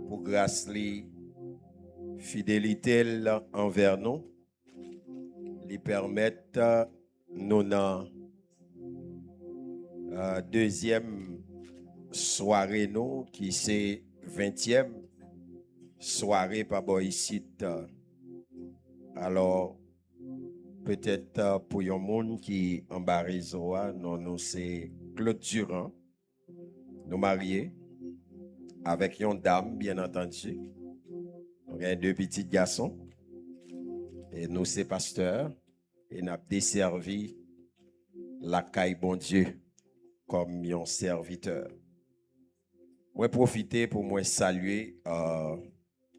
pour grâce li fidélité là envers nous, lui permettre nous dans deuxième soirée nous qui c'est 20e soirée par ici. Alors peut-être pour yon monde qui en bas réseau, nous c'est Claude Durand, nous mariés avec une dame bien entendu. On a deux petits garçons et nous c'est pasteurs et nous avons desservi la caille bon Dieu comme un serviteur. Moi profiter pour moi saluer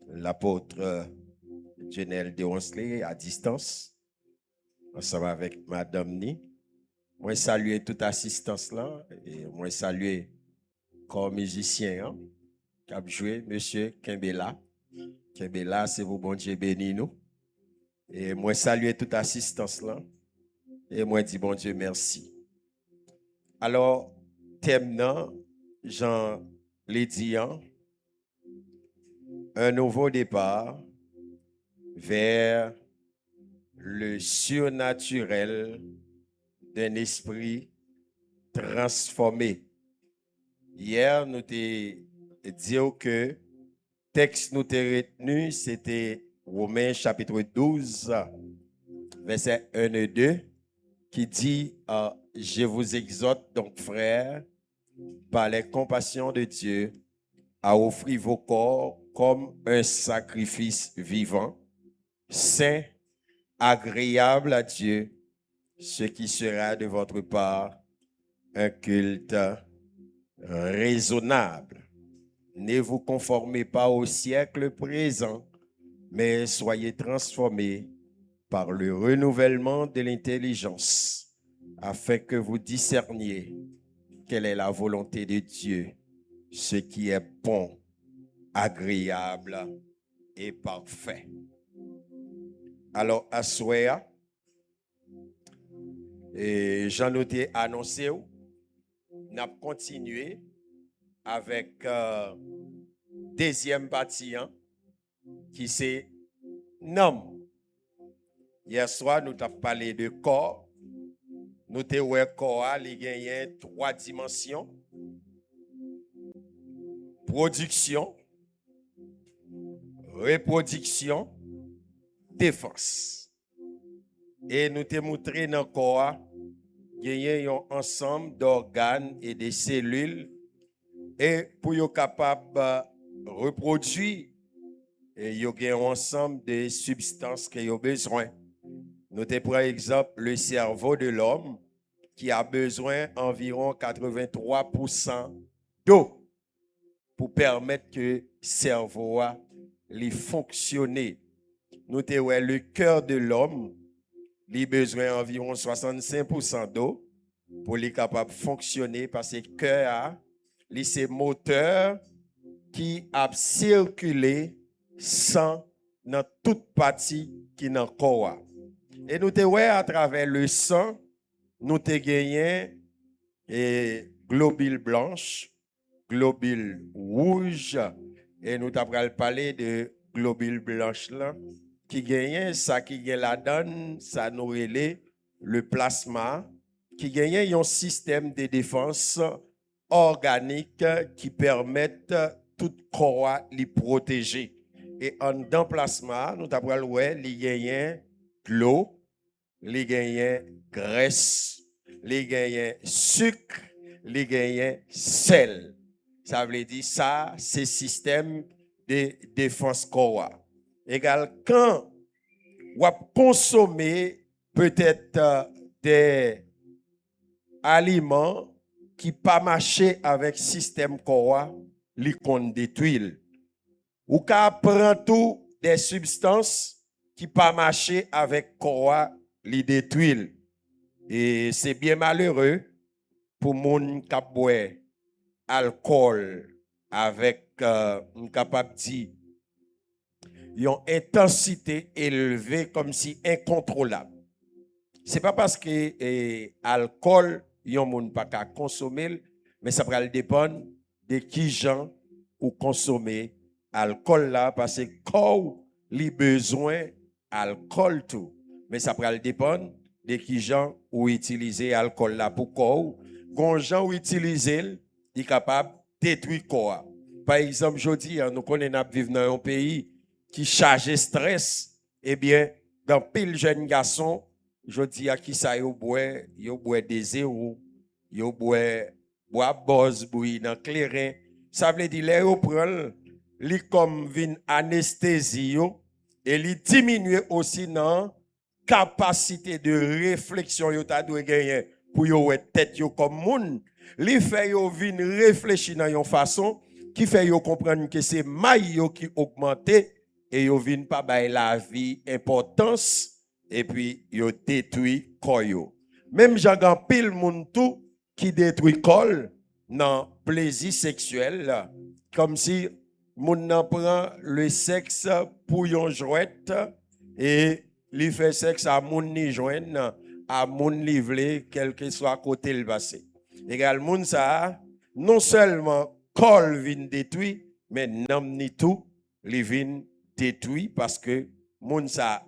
l'apôtre Jenel de Onsley à distance ensemble avec madame Ni. Moi saluer toute assistance là et moi saluer comme musicien hein, qui a joué monsieur Kembela. Kembela c'est vous bon Dieu béni nous. Et moi saluer toute assistance là et moi dis bon Dieu merci. Alors thème nan Jean l'ai dit un nouveau départ vers le surnaturel d'un esprit transformé. Hier, nous t'ai dit que texte nous t'ai retenu, c'était Romains chapitre 12, verset 1 et 2, qui dit je vous exhorte donc, frères, par les compassions de Dieu, à offrir vos corps comme un sacrifice vivant, saint, agréable à Dieu, ce qui sera de votre part un culte raisonnable. Ne vous conformez pas au siècle présent, mais soyez transformés par le renouvellement de l'intelligence, afin que vous discerniez quelle est la volonté de Dieu, ce qui est bon, agréable et parfait. Alors, à Souéa, et j'en ai annoncé, nous avons continué avec deuxième partie qui c'est nom. Hier soir, nous avons parlé de corps. Nous avons vu corps, il y a 3 dimensions. Production, reproduction, défense. Et nous te montré dans le corps, il y a un ensemble d'organes et de cellules et pour être capable de reproduire, il y a un ensemble de substances qui ont besoin. Nous te par exemple le cerveau de l'homme qui a besoin environ 83% d'eau pour permettre que le cerveau fonctionne. Nous te le cœur de l'homme il a besoin d'environ 65% d'eau pour être capable de fonctionner parce que le cœur, c'est moteur qui a circulé sang dans toute partie qui est dans le corps. Et nous te à travers le sang, nous te gagné globules blanches, globules rouges, et nous t'avons parlé de globules blanches là. Qui gagne ça qui gagne la donne ça nous relève le plasma qui gagne un système de défense organique qui permettent tout corps les protéger et en dans plasma nous t'appelle ouais li gagne l'eau li gagne graisse li gagne sucre li gagne sel ça veut dire ça c'est système de défense corps. Égal, quand vous consommez peut-être des aliments qui pas marcher avec le système corps, li kon détruit. Ou ka prend tout des substances qui pas marcher avec corps, li détruit. Et c'est bien malheureux pour moun qui boit alcool avec capable dire une intensité élevée comme si incontrôlable. C'est pas parce que alcool yon moun pas qu'à consommer, mais ça va dépendre de qui gens ou consommer alcool là parce que corps li besoin alcool tout. Mais ça va dépendre de qui gens ou utiliser alcool là pour corps. Gon gens ou utiliser, il est capable de détruire corps. Par exemple, je dis, nous connaissons vivre dans un pays qui charge stress, eh bien, dans pile jeunes garçons, je dis à qui ça yo boit des zéros, yo boit boss bouille dans clairin. Ça veut dire les yo prend li comme vin anesthésie yo, et li diminue aussi dans capacité de réflexion yo ta doit gagner pour yo tête yo comme moun. Li fait yo vin réfléchir dans une façon qui fait yo comprendre que c'est maille yo qui augmenté et yo vin pas bay la vie importance et puis yo détruit corps yo. Même j'en pile moun tout qui détruit corps dans plaisir sexuel comme si moun nan prend le sexe pour yon jouette et li fait sexe à moun ni joine à moun li vle quel que soit côté le passé. Égal moun ça non seulement corps vin détruit mais nam ni tout li vin détruit parce que moun ça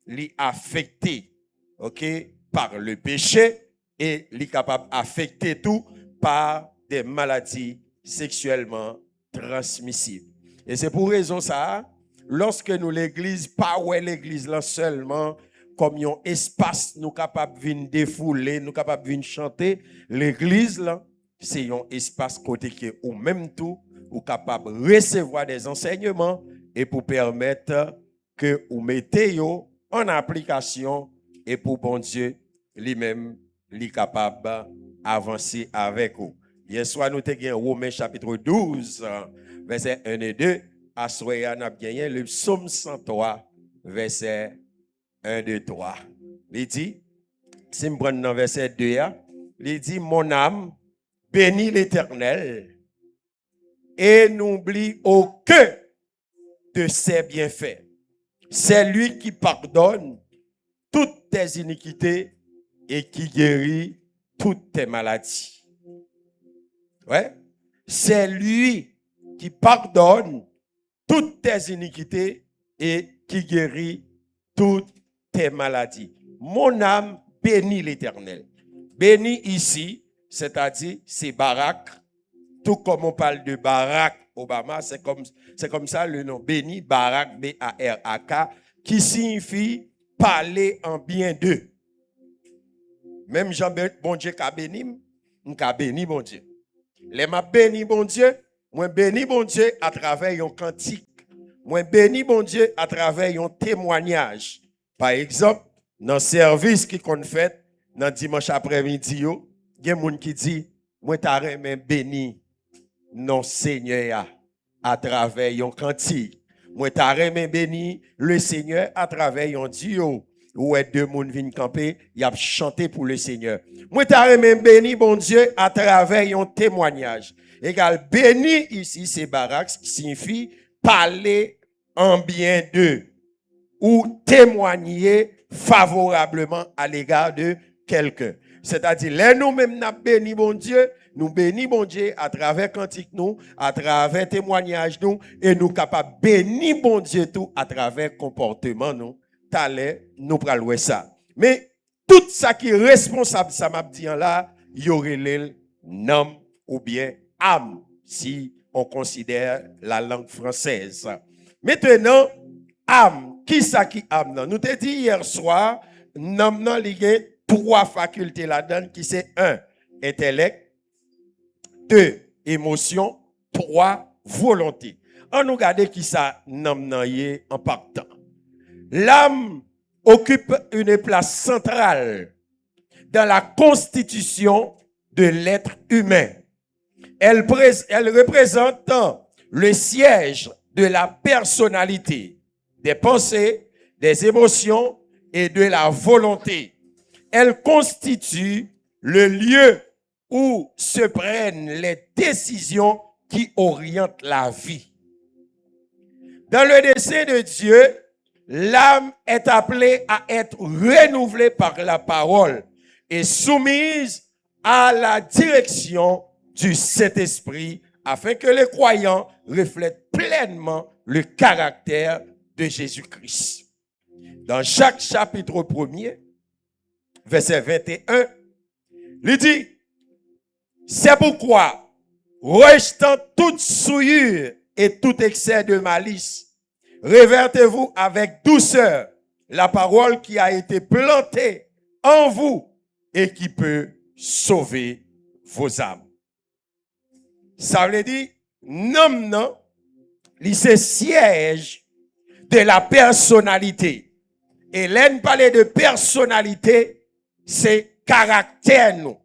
li affecté OK par le péché et li capable affecter tout par des maladies sexuellement transmissibles. Et c'est pour raison ça, lorsque nous l'église, pas ouais l'église là seulement comme un espace nous capable de défouler, nous capable de chanter, l'église là, c'est un espace côté qui est ou même tout ou capable de recevoir des enseignements et pour permettre que vous mettez yo en application et pour bon Dieu lui-même lui capable d'avancer avec vous. Hier soir, nous avons gagné Romains chapitre 12, verset 1 et 2. À soir, nous avons gagné le psaume 103, verset 1, 2, 3. Il dit, si je prends dans verset 2, il dit, mon âme bénit l'Éternel et n'oublie aucun de ses bienfaits. C'est lui qui pardonne toutes tes iniquités et qui guérit toutes tes maladies. Ouais. C'est lui qui pardonne toutes tes iniquités et qui guérit toutes tes maladies. Mon âme bénit l'Éternel. Béni ici, c'est-à-dire c'est Barack. Tout comme on parle de Barack Obama, c'est comme ça le nom. Béni, Barack, B-A-R-A-K, qui signifie parler en bien d'eux. Même Jean bon Dieu qu'a béni, m'ka béni bon Dieu. Les m'a béni bon Dieu, moi béni bon Dieu à travers un cantique. Moi béni bon Dieu à travers un témoignage. Par exemple, dans le service qui qu'on fait dans dimanche après-midi, il y a des gens qui disent moi t'a béni non Seigneur à travers un cantique. Moi t'a béni le Seigneur à travers un duo. Où est deux moun viennent camper, y a chanté pour le Seigneur. Moi t'as même béni bon Dieu à travers un témoignage. Égal béni ici c'est Barak qui signifie parler en bien d'eux ou témoigner favorablement à l'égard de quelqu'un. C'est-à-dire là nous-mêmes n'a béni bon Dieu, nous béni bon Dieu à travers cantique nous, à travers témoignage nous et nous capable béni bon Dieu tout à travers comportement nous. Nous prenons ça. Mais tout ça qui est responsable, ça m'a dit là, il y aurait l'âme ou bien âme, si on considère la langue française. Maintenant, âme, qui ça qui âme? Nous t'ai dit hier soir, l'âme il y a trois facultés là-dedans, qui c'est 1, intellect, 2, émotion, 3, volonté. On nous regarde qui ça l'âme en partant. L'âme occupe une place centrale dans la constitution de l'être humain. Elle représente le siège de la personnalité, des pensées, des émotions et de la volonté. Elle constitue le lieu où se prennent les décisions qui orientent la vie. Dans le dessein de Dieu, l'âme est appelée à être renouvelée par la parole et soumise à la direction du Saint-Esprit afin que les croyants reflètent pleinement le caractère de Jésus-Christ. Dans Jacques chapitre 1er, verset 21, il dit, c'est pourquoi, rejetant toute souillure et tout excès de malice, révertez-vous avec douceur la parole qui a été plantée en vous et qui peut sauver vos âmes. Ça veut dire, non, c'est siège de la personnalité. Et l'on parle de personnalité, c'est caractère nous.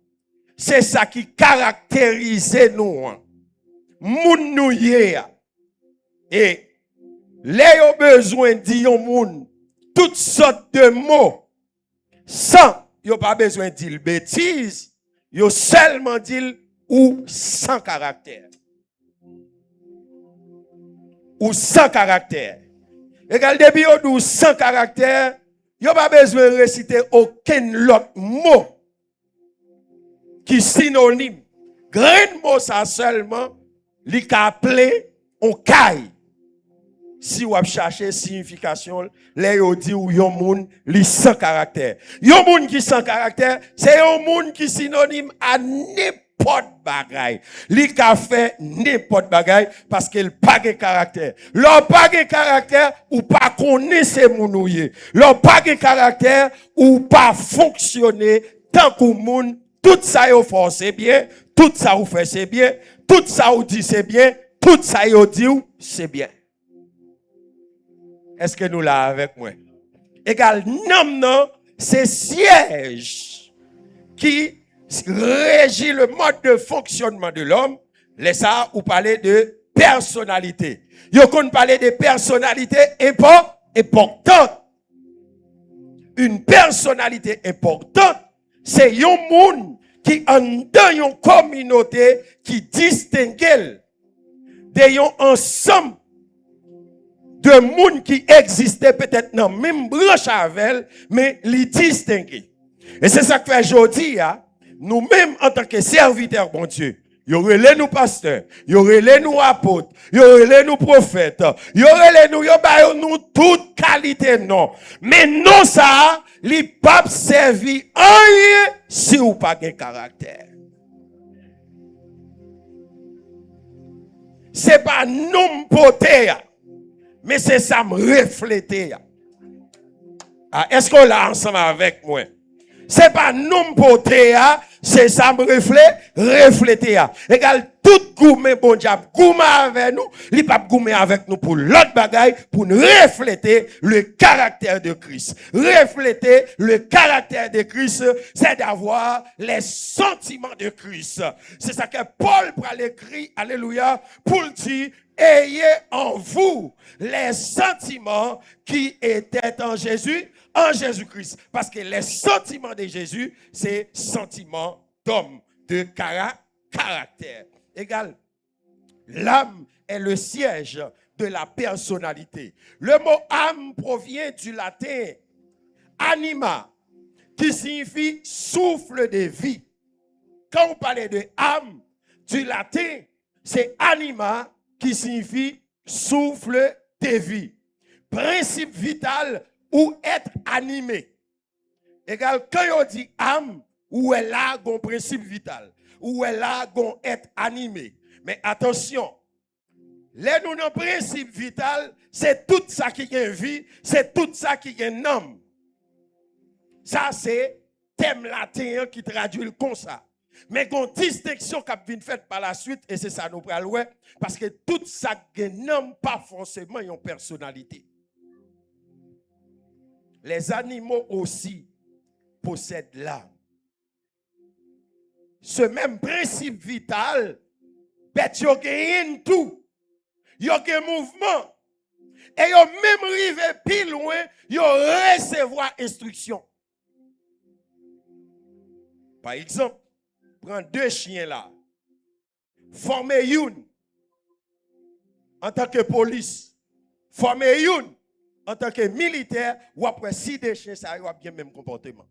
C'est ça qui caractérise nous. Moun nou yé. Et les ont besoin de dire moun toutes sortes de mots sans yo pas besoin de dire bêtise, yo seulement dire ou sans caractère. Ou sans caractère. Et quand depuis yo ou sans caractère, yo pas besoin de réciter aucun autre mot qui synonyme. Grand mot ça seulement li ka appelé on caille. Si vous cherchez signification, les yo dit ou yon moun li sans caractère. Yon moun qui sans caractère, c'est yon moun qui synonyme à n'importe bagay. Li ka fait n'importe bagay parce qu'il pas de caractère. L'on pas de caractère ou pas connaître moun ouye. L'on pas de caractère ou pas fonctionner tant que moun tout ça yo fait c'est bien, tout ça ou fait c'est bien, tout ça ou dit c'est bien, tout ça yo dit c'est bien. Est-ce que nous là avec moi? Égal, non, c'est siège qui régit le mode de fonctionnement de l'homme. Laissez-moi vous parler de personnalité. Vous qu'on parler de personnalité importante. Une personnalité importante, c'est un monde qui en dans une communauté qui distingue de un ensemble de monde qui existait peut-être dans même branche avec mais les distinguer. Et c'est ça que fait aujourd'hui, nous-mêmes en tant que serviteurs bon Dieu, y aurait nous pasteurs, y aurait nous apôtres, y aurait nous prophètes, y aurait nous toute qualité non. Mais non ça, les papes servi rien si ou pas de caractère. C'est pas nous poter. Mais c'est ça me refléter. Est-ce qu'on l'a ensemble avec moi? C'est pas nous porter, c'est ça me refléter. Égal, tout gourmet bon diable, gourmet avec nous, il pas gourmet avec nous pour l'autre bagaille, pour nous refléter le caractère de Christ. Refléter le caractère de Christ, c'est d'avoir les sentiments de Christ. C'est ça que Paul prend l'écrit, alléluia, pour dire, ayez en vous les sentiments qui étaient en Jésus-Christ. Parce que les sentiments de Jésus, c'est sentiments d'homme, de caractère. Égal, l'âme est le siège de la personnalité. Le mot âme provient du latin anima, qui signifie souffle de vie. Quand on parle de âme, du latin, c'est anima, qui signifie souffle de vie. Principe vital ou être animé. Égal, quand on dit âme, ou est là un principe vital, ou est là un être animé. Mais attention, là nous avons principe vital, c'est tout ça qui est vie, c'est tout ça qui est âme. Ça c'est thème latin qui traduit comme ça. Mais il y a une distinction qui a été faite par la suite, et c'est ça nous prenons, parce que tout ça n'a pas forcément une personnalité. Les animaux aussi possèdent l'âme. Ce même principe vital, il y a tout. Il y a un mouvement. Et il y a même arrivé plus loin, il y a recevoir instruction. Par exemple, prends deux chiens là. Formez une en tant que police. Formez une en tant que militaire. Ou après, si des chiens, ça va bien même comportement.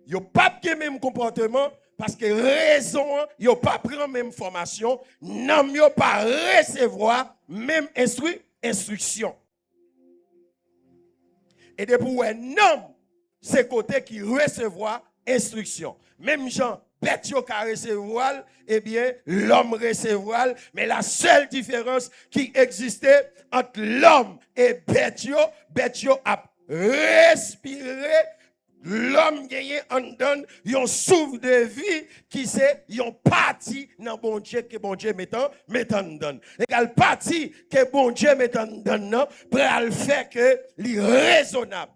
Ils n'ont pas bien même comportement Parce que raison, yo pas prend même formation, non yo pas recevoir même instruction. Et depuis un homme, c'est côté qui recevoir instruction. Même Jean, bête yo ka recevoir, eh bien, l'homme recevoir, mais la seule différence qui existait entre l'homme et bête yo a respiré. L'homme gagne en donne un souffle de vie qui c'est yon parti dans bon Dieu que bon Dieu mettant donne. Égal parti que bon Dieu mettant donne pour le faire que li raisonnable.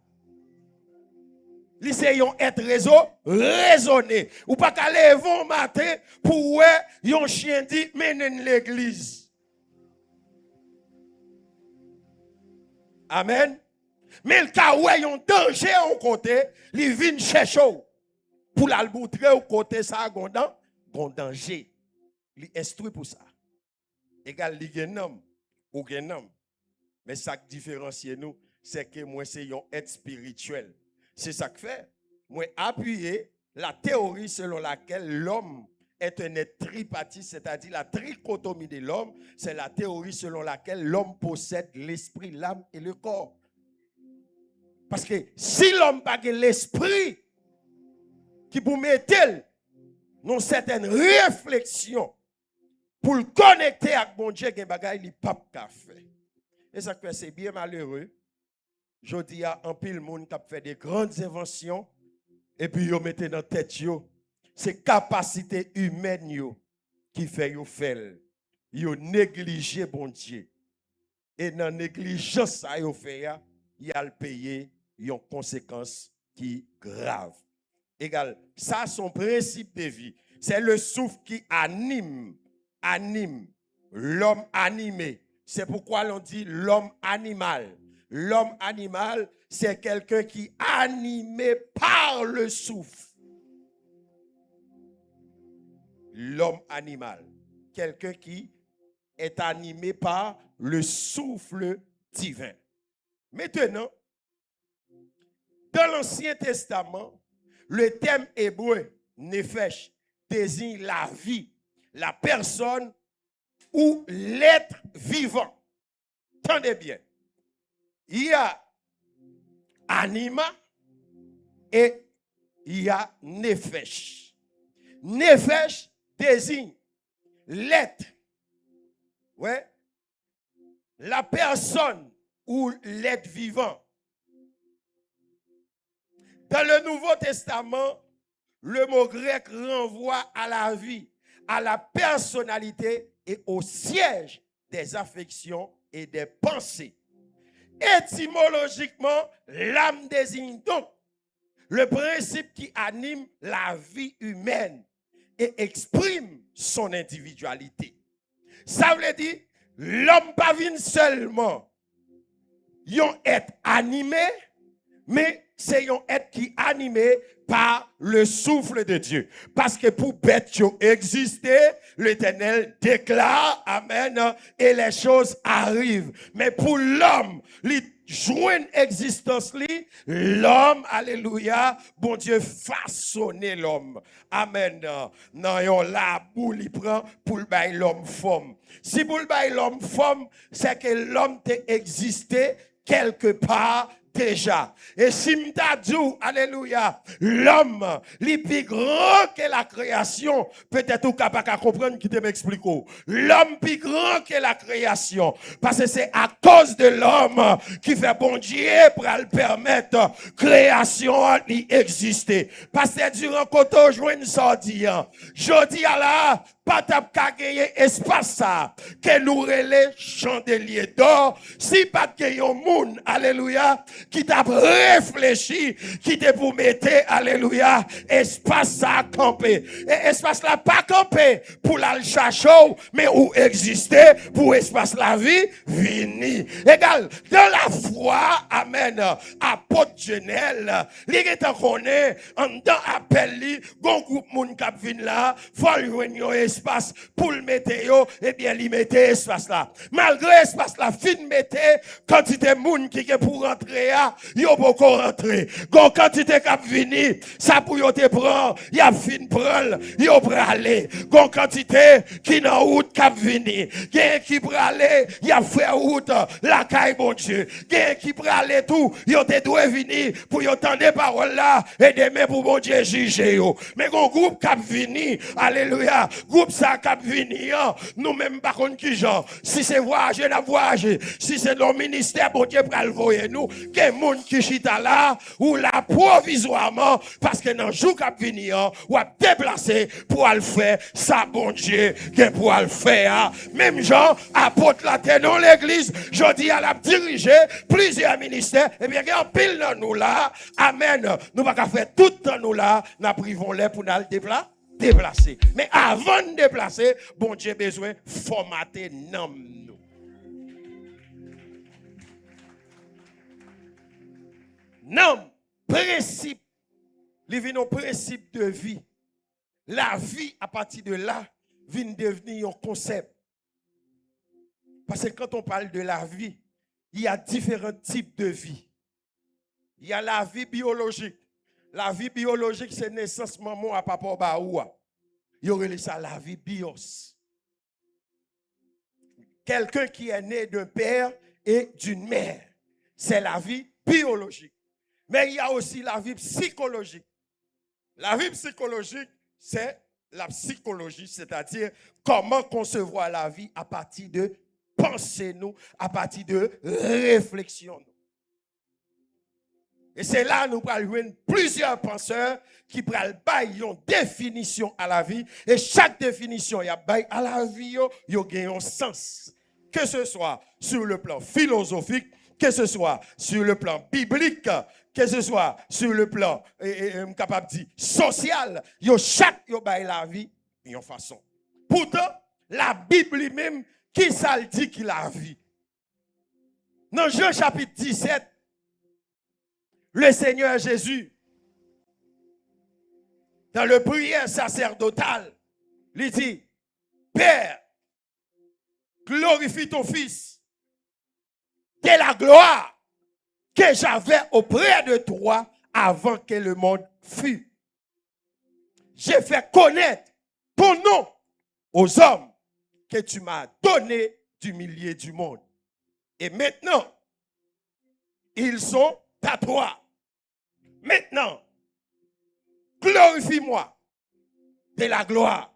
Li c'est yon être raisonné. Ou pas qu'à lever un matin pour yon chien dit mène l'église. Amen. Mais le cas où il y a un danger au côté, il vient chercher pour la montrer au côté ça gon danger. Il instruit pour ça. Égal li gen homme ou gen homme. Mais ça qui différencie nous, c'est que moi c'est un être spirituel. C'est ça que fait. Moi appuyer la théorie selon laquelle l'homme est un être tripartite, c'est-à-dire la trichotomie de l'homme, c'est la théorie selon laquelle l'homme possède l'esprit, l'âme et le corps. Parce que si l'homme n'a pas l'esprit qui vous mette dans certaines réflexions pour le connecter avec mon Dieu, il n'y a pas de fait. Et ça fait c'est bien malheureux. Je dis à un pile monde qui a fait des grandes inventions et puis ils mettent dans la tête c'est capacité humaine qui fait yo fait. Yo négligé bon Dieu. Et dans la négligence ça yo fait il y a le payer une conséquence qui grave. Égal, ça son principe de vie. C'est le souffle qui anime l'homme animé. C'est pourquoi l'on dit l'homme animal. L'homme animal, c'est quelqu'un qui est animé par le souffle. L'homme animal, quelqu'un qui est animé par le souffle divin. Maintenant, dans l'Ancien Testament, le terme hébreu, nefesh, désigne la vie, la personne ou l'être vivant. Tendez bien. Il y a anima et il y a nefesh. Nefesh désigne l'être. Ouais. La personne ou l'être vivant. Dans le Nouveau Testament, le mot grec renvoie à la vie, à la personnalité et au siège des affections et des pensées. Étymologiquement, l'âme désigne donc le principe qui anime la vie humaine et exprime son individualité. Ça veut dire, l'homme pas vient seulement être animé, mais c'est un être qui est animé par le souffle de Dieu. Parce que pour bête exister, l'Éternel déclare, amen, et les choses arrivent. Mais pour l'homme, joindre existence l'homme, alléluia, bon Dieu façonner l'homme. Amen. Non, yon la boule il prend pour le bail l'homme forme. Si pour le bail l'homme forme, c'est que l'homme t'a existé quelque part déjà. Et si m'ta dit, alléluia, l'homme, il plus grand que la création, peut-être ou capable de comprendre qui te m'explique. L'homme plus grand que la création. Parce que c'est à cause de l'homme qui fait bon Dieu pour le permettre création d'exister. Parce que durant qu'on joue une sortie, je dis à la, pas tap gagner espace ça que nous relais chandelier d'or si pas que yon moun alléluia qui t'a réfléchi qui te pour mettre alléluia espace ça camper et espace là pas camper pour la chercher mais où exister pour espace la vie vini égal dans la foi amen apôtre Genel li est connaît en dans appel li gon groupe moun k'ap vinn là faut joindre espace pour le mettre, eh bien, il mettait espace là. Malgré espace là, fin mettait, quantité de monde qui est pour rentrer, yo beaucoup rentrer. Gon quantité cap venir, ça pour yo te prendre, y a fin prendre, yo aller. Gon quantité qui dans route cap venir. Gen qui aller, y a fait route la caille bon Dieu. Gen qui aller tout, yo te doit venir pour yo tendre parole là et demain pour bon Dieu juger yo. Mais gon groupe cap venir, alléluia. Groupe ça cap venir, nous même pas contre qui genre. Si c'est voyager, n'a voyager. Si c'est nos ministères, bon Dieu pral voyer nous, que monde qui chita là ou là provisoirement parce que dans jour cap venir, ou a déplacer pour le faire ça bon Dieu que pour le faire. Même gens apôtre la terre dans l'église, je dis à la diriger plusieurs ministères, et bien en pile dans nous là. Amen. Nous pas qu'à faire tout dans nous là, nous privons les pour nous déplacer. Mais avant de déplacer, bon Dieu besoin formater nous. Non, principe, il vient au principe de vie. La vie, à partir de là, vient devenir un concept. Parce que quand on parle de la vie, il y a différents types de vie. Il y a la vie biologique. La vie biologique, c'est naissance maman à papa baoua. Il y aurait ça la vie bios. Quelqu'un qui est né d'un père et d'une mère. C'est la vie biologique. Mais il y a aussi la vie psychologique. La vie psychologique, c'est la psychologie, c'est-à-dire comment concevoir la vie à partir de penser nous, à partir de réflexion. Et c'est là nous parlons plusieurs penseurs qui prennent une définition à la vie. Et chaque définition y a à la vie, il y a un sens. Que ce soit sur le plan philosophique, que ce soit sur le plan biblique, que ce soit sur le plan capable de dire social, chaque la vie une façon. Pourtant, la Bible même, qui ça le dit qu'il a vie? Dans Jean chapitre 17, le Seigneur Jésus, dans le prière sacerdotale, il dit, Père, glorifie ton Fils de la gloire que j'avais auprès de toi avant que le monde fût. J'ai fait connaître ton nom aux hommes que tu m'as donné du milieu du monde. Et maintenant, ils sont à toi. Maintenant, glorifie-moi de la gloire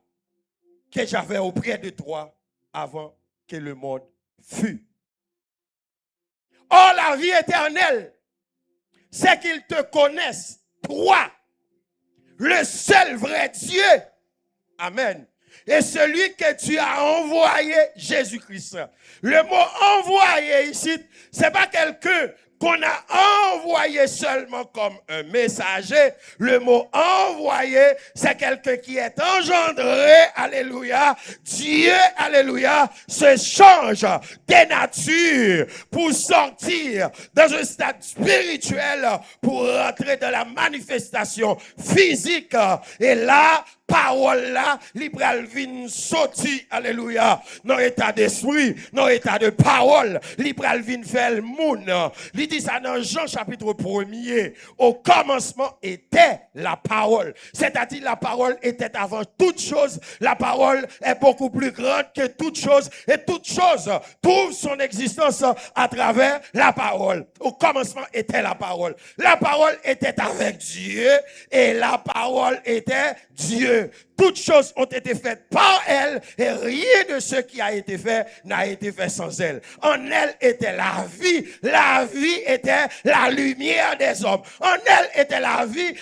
que j'avais auprès de toi avant que le monde fût. Or, la vie éternelle, c'est qu'ils te connaissent, toi, le seul vrai Dieu. Amen. Et celui que tu as envoyé, Jésus-Christ. Le mot envoyé ici, ce n'est pas quelqu'un qu'on a envoyé seulement comme un messager. Le mot envoyé, c'est quelqu'un qui est engendré, alléluia. Dieu, alléluia, se change des natures pour sortir dans un stade spirituel, pour rentrer dans la manifestation physique. Et là, parole là, libral vin sorti, alléluia, dans état d'esprit, dans état de parole, libral vin fait le monde. Il dit ça dans Jean chapitre 1er. Au commencement était la parole. C'est-à-dire la parole était avant toute chose. La parole est beaucoup plus grande que toute chose. Et toute chose trouve son existence à travers la parole. Au commencement était la parole. La parole était avec Dieu et la parole était Dieu. Toutes choses ont été faites par elle et rien de ce qui a été fait n'a été fait sans elle. En elle était la vie était la lumière des hommes. En elle était la vie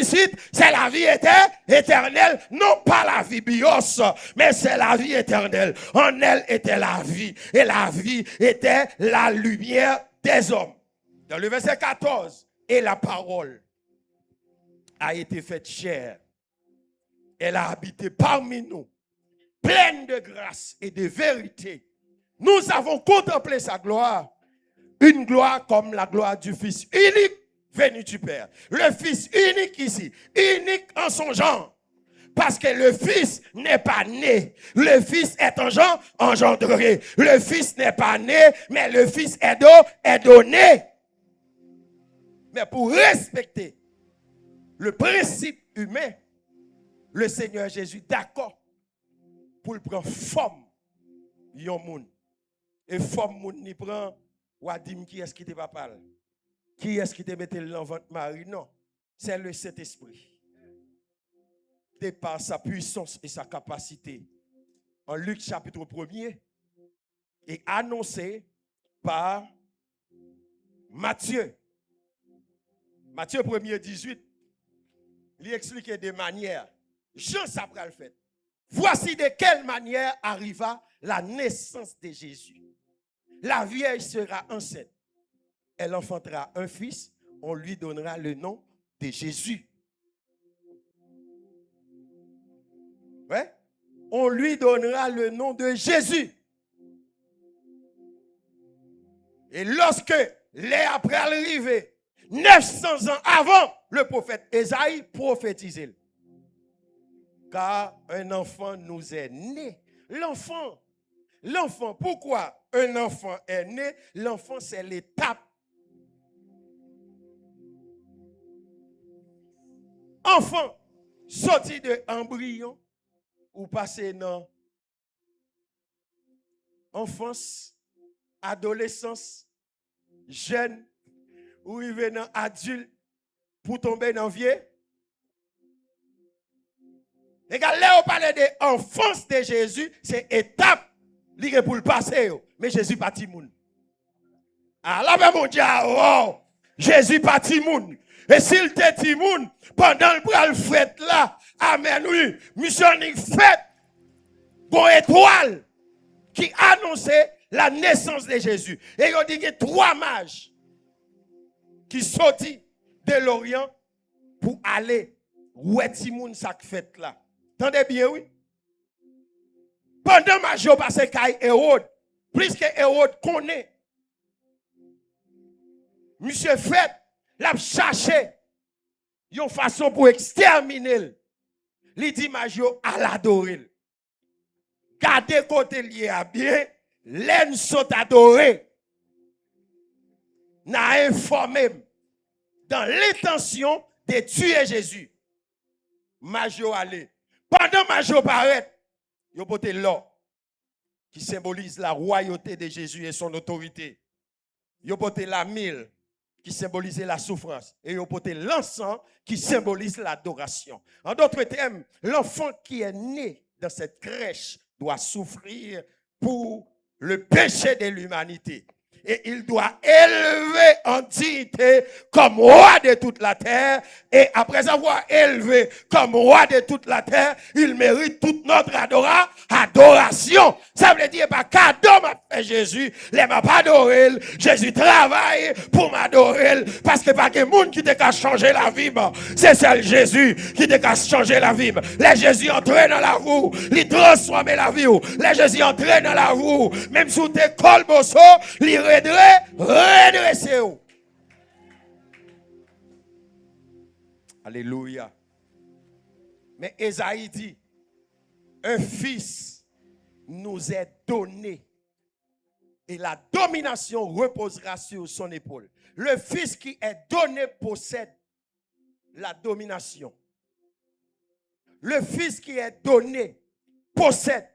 ici, c'est la vie éternelle, non pas la vie bios, mais c'est la vie éternelle. En elle était la vie et la vie était la lumière des hommes. Dans le verset 14, et la parole a été faite chair. Elle a habité parmi nous, pleine de grâce et de vérité. Nous avons contemplé sa gloire, une gloire comme la gloire du Fils unique venu du Père. Le Fils unique ici, unique en son genre. Parce que le Fils n'est pas né. Le Fils est engendré. Le Fils n'est pas né, mais le Fils est donné. Mais pour respecter le principe humain, le Seigneur Jésus d'accord pour le prendre forme yon moun. Et forme moun ni prend Wadim qui est-ce qui te va parler? Qui est-ce qui te mette dans ventre Marie? Non, c'est le Saint-Esprit. De par sa puissance et sa capacité. En Luc chapitre 1er, est annoncé par Matthieu. Matthieu 1er 18, il explique de manière. Jean Sabral fait. Voici de quelle manière arriva la naissance de Jésus. La vierge sera enceinte. Elle enfantera un fils. On lui donnera le nom de Jésus. Ouais? On lui donnera le nom de Jésus. Et lorsque les après arrivé, 900 ans avant, le prophète Ésaïe prophétisait. Car un enfant nous est né. L'enfant, pourquoi un enfant est né? L'enfant, c'est l'étape. Enfant, sorti de embryon, ou passer dans enfance, adolescence, jeune, ou arriver dans adulte, pour tomber dans vieux. Regarde, là, on parle de l'enfance de Jésus, c'est étape pour le passer. Mais Jésus pas timoun. Alors, là, mon Dieu, oh, Jésus pas timoun. Et s'il te timoun, pendant le bras le fête là, amen, oui, missionnaire fête, bon étoile qui annonçait la naissance de Jésus. Et il dit qu'il y a 3 mages qui sortent de l'Orient pour aller où est timoun sa fête là. Tendez bien, oui. Pendant ma joie passé Kay Hérode, plus que Hérode connaît, monsieur fait, l'a cherché une façon pour exterminer. Il dit ma joie à l'adorer. Gardez côté lié à bien, l'aine sont adorés. N'a informé dans l'intention de tuer Jésus. Ma joie allait. Pendant ma joie paraît, il y a l'or qui symbolise la royauté de Jésus et son autorité. Il y a la mille qui symbolise la souffrance. Et il y a l'encens qui symbolise l'adoration. En d'autres termes, l'enfant qui est né dans cette crèche doit souffrir pour le péché de l'humanité. Et il doit élever en dignité comme roi de toute la terre. Et après avoir élevé comme roi de toute la terre, il mérite toute notre adoration. Ça veut dire, pas cadeau m'a fait Jésus, les m'a pas adoré. Jésus travaille pour m'adorer. Parce que pas que monde qui t'a changé la vie, c'est seul Jésus qui t'a changé la vie. Les Jésus entré dans la roue, il transforme la vie. Les Jésus entré dans la roue, même sous tes colbosso, il redressez-vous. Alléluia. Mais Ésaïe dit, un fils nous est donné et la domination reposera sur son épaule. Le fils qui est donné possède la domination. Le fils qui est donné possède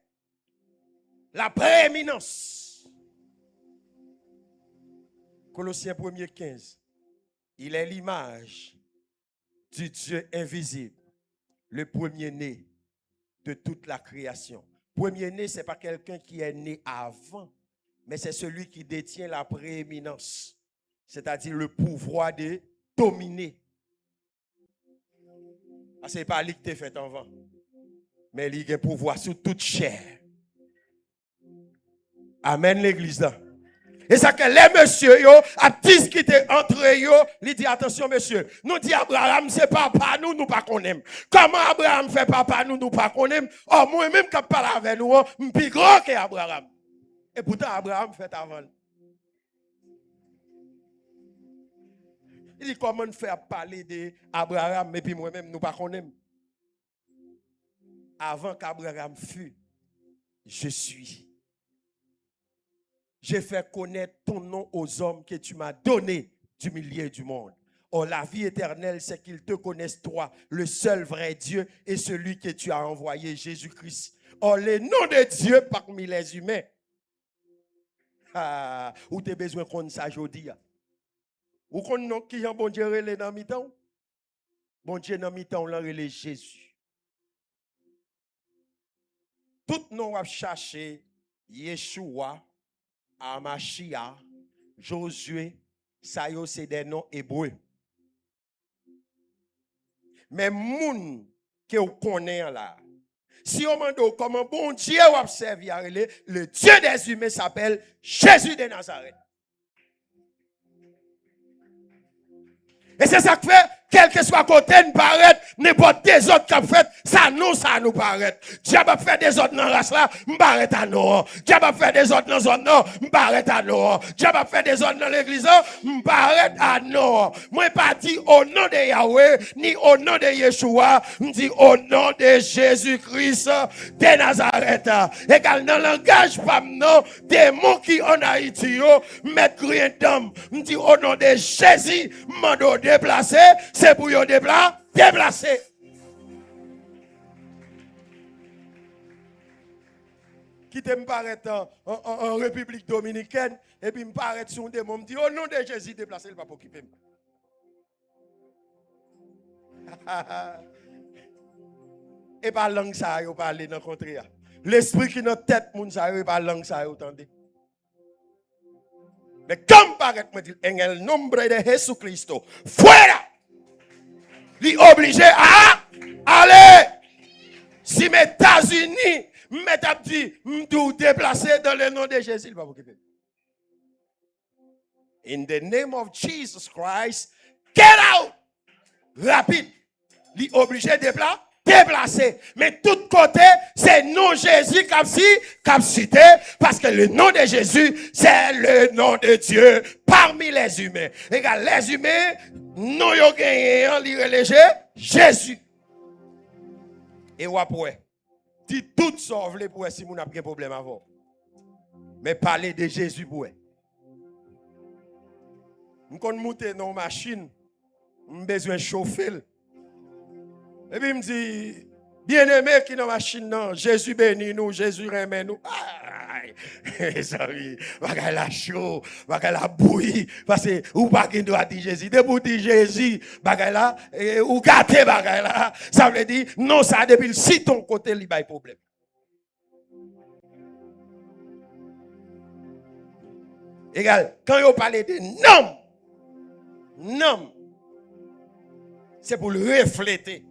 la prééminence. Colossiens 1er 15. Il est l'image du Dieu invisible, le premier-né de toute la création. Premier-né, ce n'est pas quelqu'un qui est né avant, mais c'est celui qui détient la prééminence, c'est-à-dire le pouvoir de dominer. Ce n'est pas lui qui t'a fait avant, mais lui qui a le pouvoir sur toute chair. Amen, l'église là. Et ça que les messieurs, à discuter entre eux, ils disent attention, monsieur, nous dit Abraham, c'est papa, nous pas qu'on aime. Comment Abraham fait papa, nous pas qu'on aime? Oh, moi-même, quand je parle avec nous, je suis plus grand qu'Abraham. Et pourtant, Abraham fait avant. Il dit comment faire parler d'Abraham, mais puis moi-même, nous pas qu'on aime. avant qu'Abraham fût, je suis. J'ai fait connaître ton nom aux hommes que tu m'as donné du milieu du monde. Or, la vie éternelle, c'est qu'ils te connaissent, toi, le seul vrai Dieu, et celui que tu as envoyé, Jésus-Christ. Or, le nom de Dieu parmi les humains. Ou tu as besoin qu'on ça aujourd'hui. Ou qu'on non qui a bon Dieu relé dans mi-temps. Bon Dieu dans mi-temps, on l'a relé Jésus. Tout nom a cherché Yeshua, Amashia, Josué, ça y est, c'est des noms hébreux. Mais moun que vous connaissez là, si on demande comment bon Dieu a servi à le Dieu des humains s'appelle Jésus de Nazareth. Et c'est ça que fait, quel que soit côté nous paraît, n'importe des autres qui ont fait, ça nous paraît. Dieu va faire des autres dans la race là, m'paraît à nous. Dieu va faire des autres dans la zone là, m'paraît à nous. Dieu va faire des autres dans l'église là, m'paraît à nous. Moi pas dit au nom de Yahweh, ni au nom de Yeshua, me dit au nom de Jésus-Christ de Nazareth. Égal dans le langage pas non, des mots qui en Haïti yo, mettre rien d'homme, me dit au nom de Jésus, mando déplacer, c'est pour yon déplacer. Qui te me paraît en République Dominicaine, et puis me paraît sur des mots, me dit au nom de Jésus, déplacer, il va pas occuper. Et pas langue ça, yo parler dans le contraire. L'esprit qui dans tête, moun ça, yo pas langue ça, yo tendez. Mais comme paraît, me dit, en el nombre de Jesucristo, fuera! Li obligé à aller. Si mes États-Unis m'ont dit, m'dou déplacer dans le nom de Jésus, il va vous quitter. In the name of Jesus Christ, get out! Rapide. Li obligé déplacer. Mais tout côté, c'est nom Jésus qui cité, parce que le nom de Jésus, c'est le nom de Dieu parmi les humains. Regarde, les humains, non yo gagné en li relégé Jésus. Et ou après, dit tout sauve les pour si moun a un problème avant. Mais parler de Jésus pour. M'kon monter dans machine, besoin chauffer. Et puis il me dit, bien-aimé qui dans la machine, non, Jésus bénit nous, Jésus remet nous. Mes amis, bagay la chaud, bagay la bouillie, parce que ou pas qui doit dire Jésus. Depuis dire Jésus, bagay la, ou gâté bagay la, ça veut dire, non, ça depuis si ton côté, il y a problème. Égal, quand vous parlez de nom, c'est pour le refléter.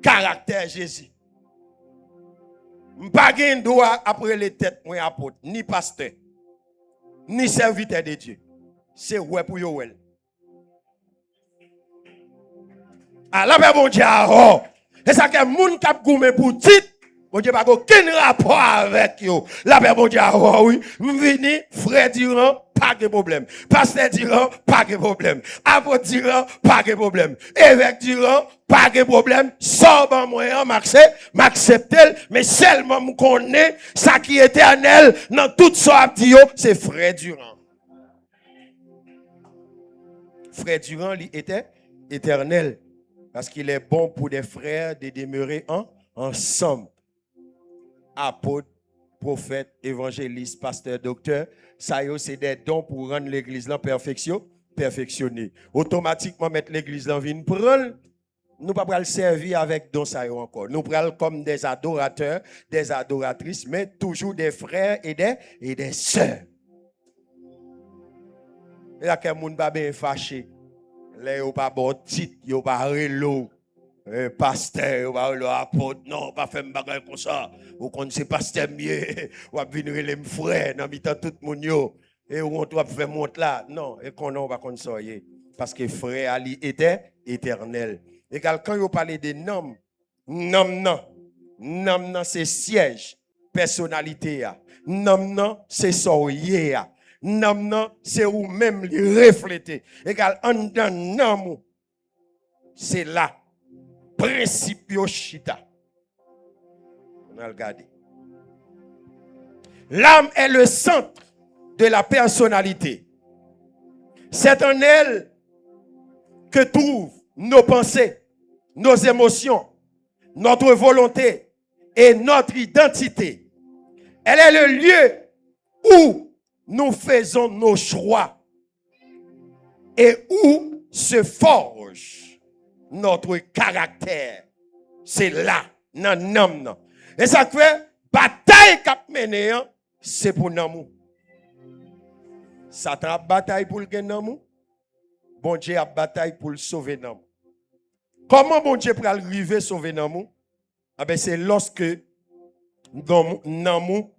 Caractère Jésus. M'pas gen droit après les têtes moi apôtre, ni pasteur, ni serviteur de Dieu. C'est ouais pour yo wel. Ah la bon Dieu oh. Et ça que moun k'ap goumé pour titre, bon Dieu pas aucun rapport avec yo. La bon Dieu oh oui, m'vini frère Durand pas de problème. Pasteur Durand, pas de problème. Apôtre Durand, pas de problème. Évêque Durand, pas de problème. Sors ban moyen, m'accepter, mais seulement me connaît ça qui est éternel dans toute sorte dit c'est frère Durand. Frère Durand, il était éternel parce qu'il est bon pour des frères de demeurer ensemble. Apôtre, prophète, évangéliste, pasteur, docteur, ça c'est des dons pour rendre l'église là perfectionnée. Automatiquement mettre l'église là vine prendre, nous pas le servir avec dons ça encore. Nous prenons comme des adorateurs, des adoratrices, mais toujours des frères et des sœurs. Et là que moun pas bien fâché. Là yo pas bon titre, yo pas relo. Pasteur, ou apôtre, non, pas faire bagay comme ça. Ou qu'on c'est pasteur mieux, ou à venir les frères, dans mitan tout le monde, et ou on doit faire monter là. Non, et qu'on n'a pas comme ça, parce que frère Ali était éternel. Et quand vous parlez de nom, nom, c'est siège, personnalité, nom, c'est soyez, nom, c'est ou même les refléter. Égal, en dans nom, c'est là. Principe chita. On a regardé. L'âme est le centre de la personnalité. C'est en elle que trouvent nos pensées, nos émotions, notre volonté et notre identité. Elle est le lieu où nous faisons nos choix et où se forge notre caractère. C'est là, dans l'âme. Et ça fait bataille qu'a mené, c'est pour nous. Satan a bataille pour le gagner. Bon Dieu a bataille pour le sauver. Comment bon Dieu peut arriver à sauver nous? C'est lorsque nous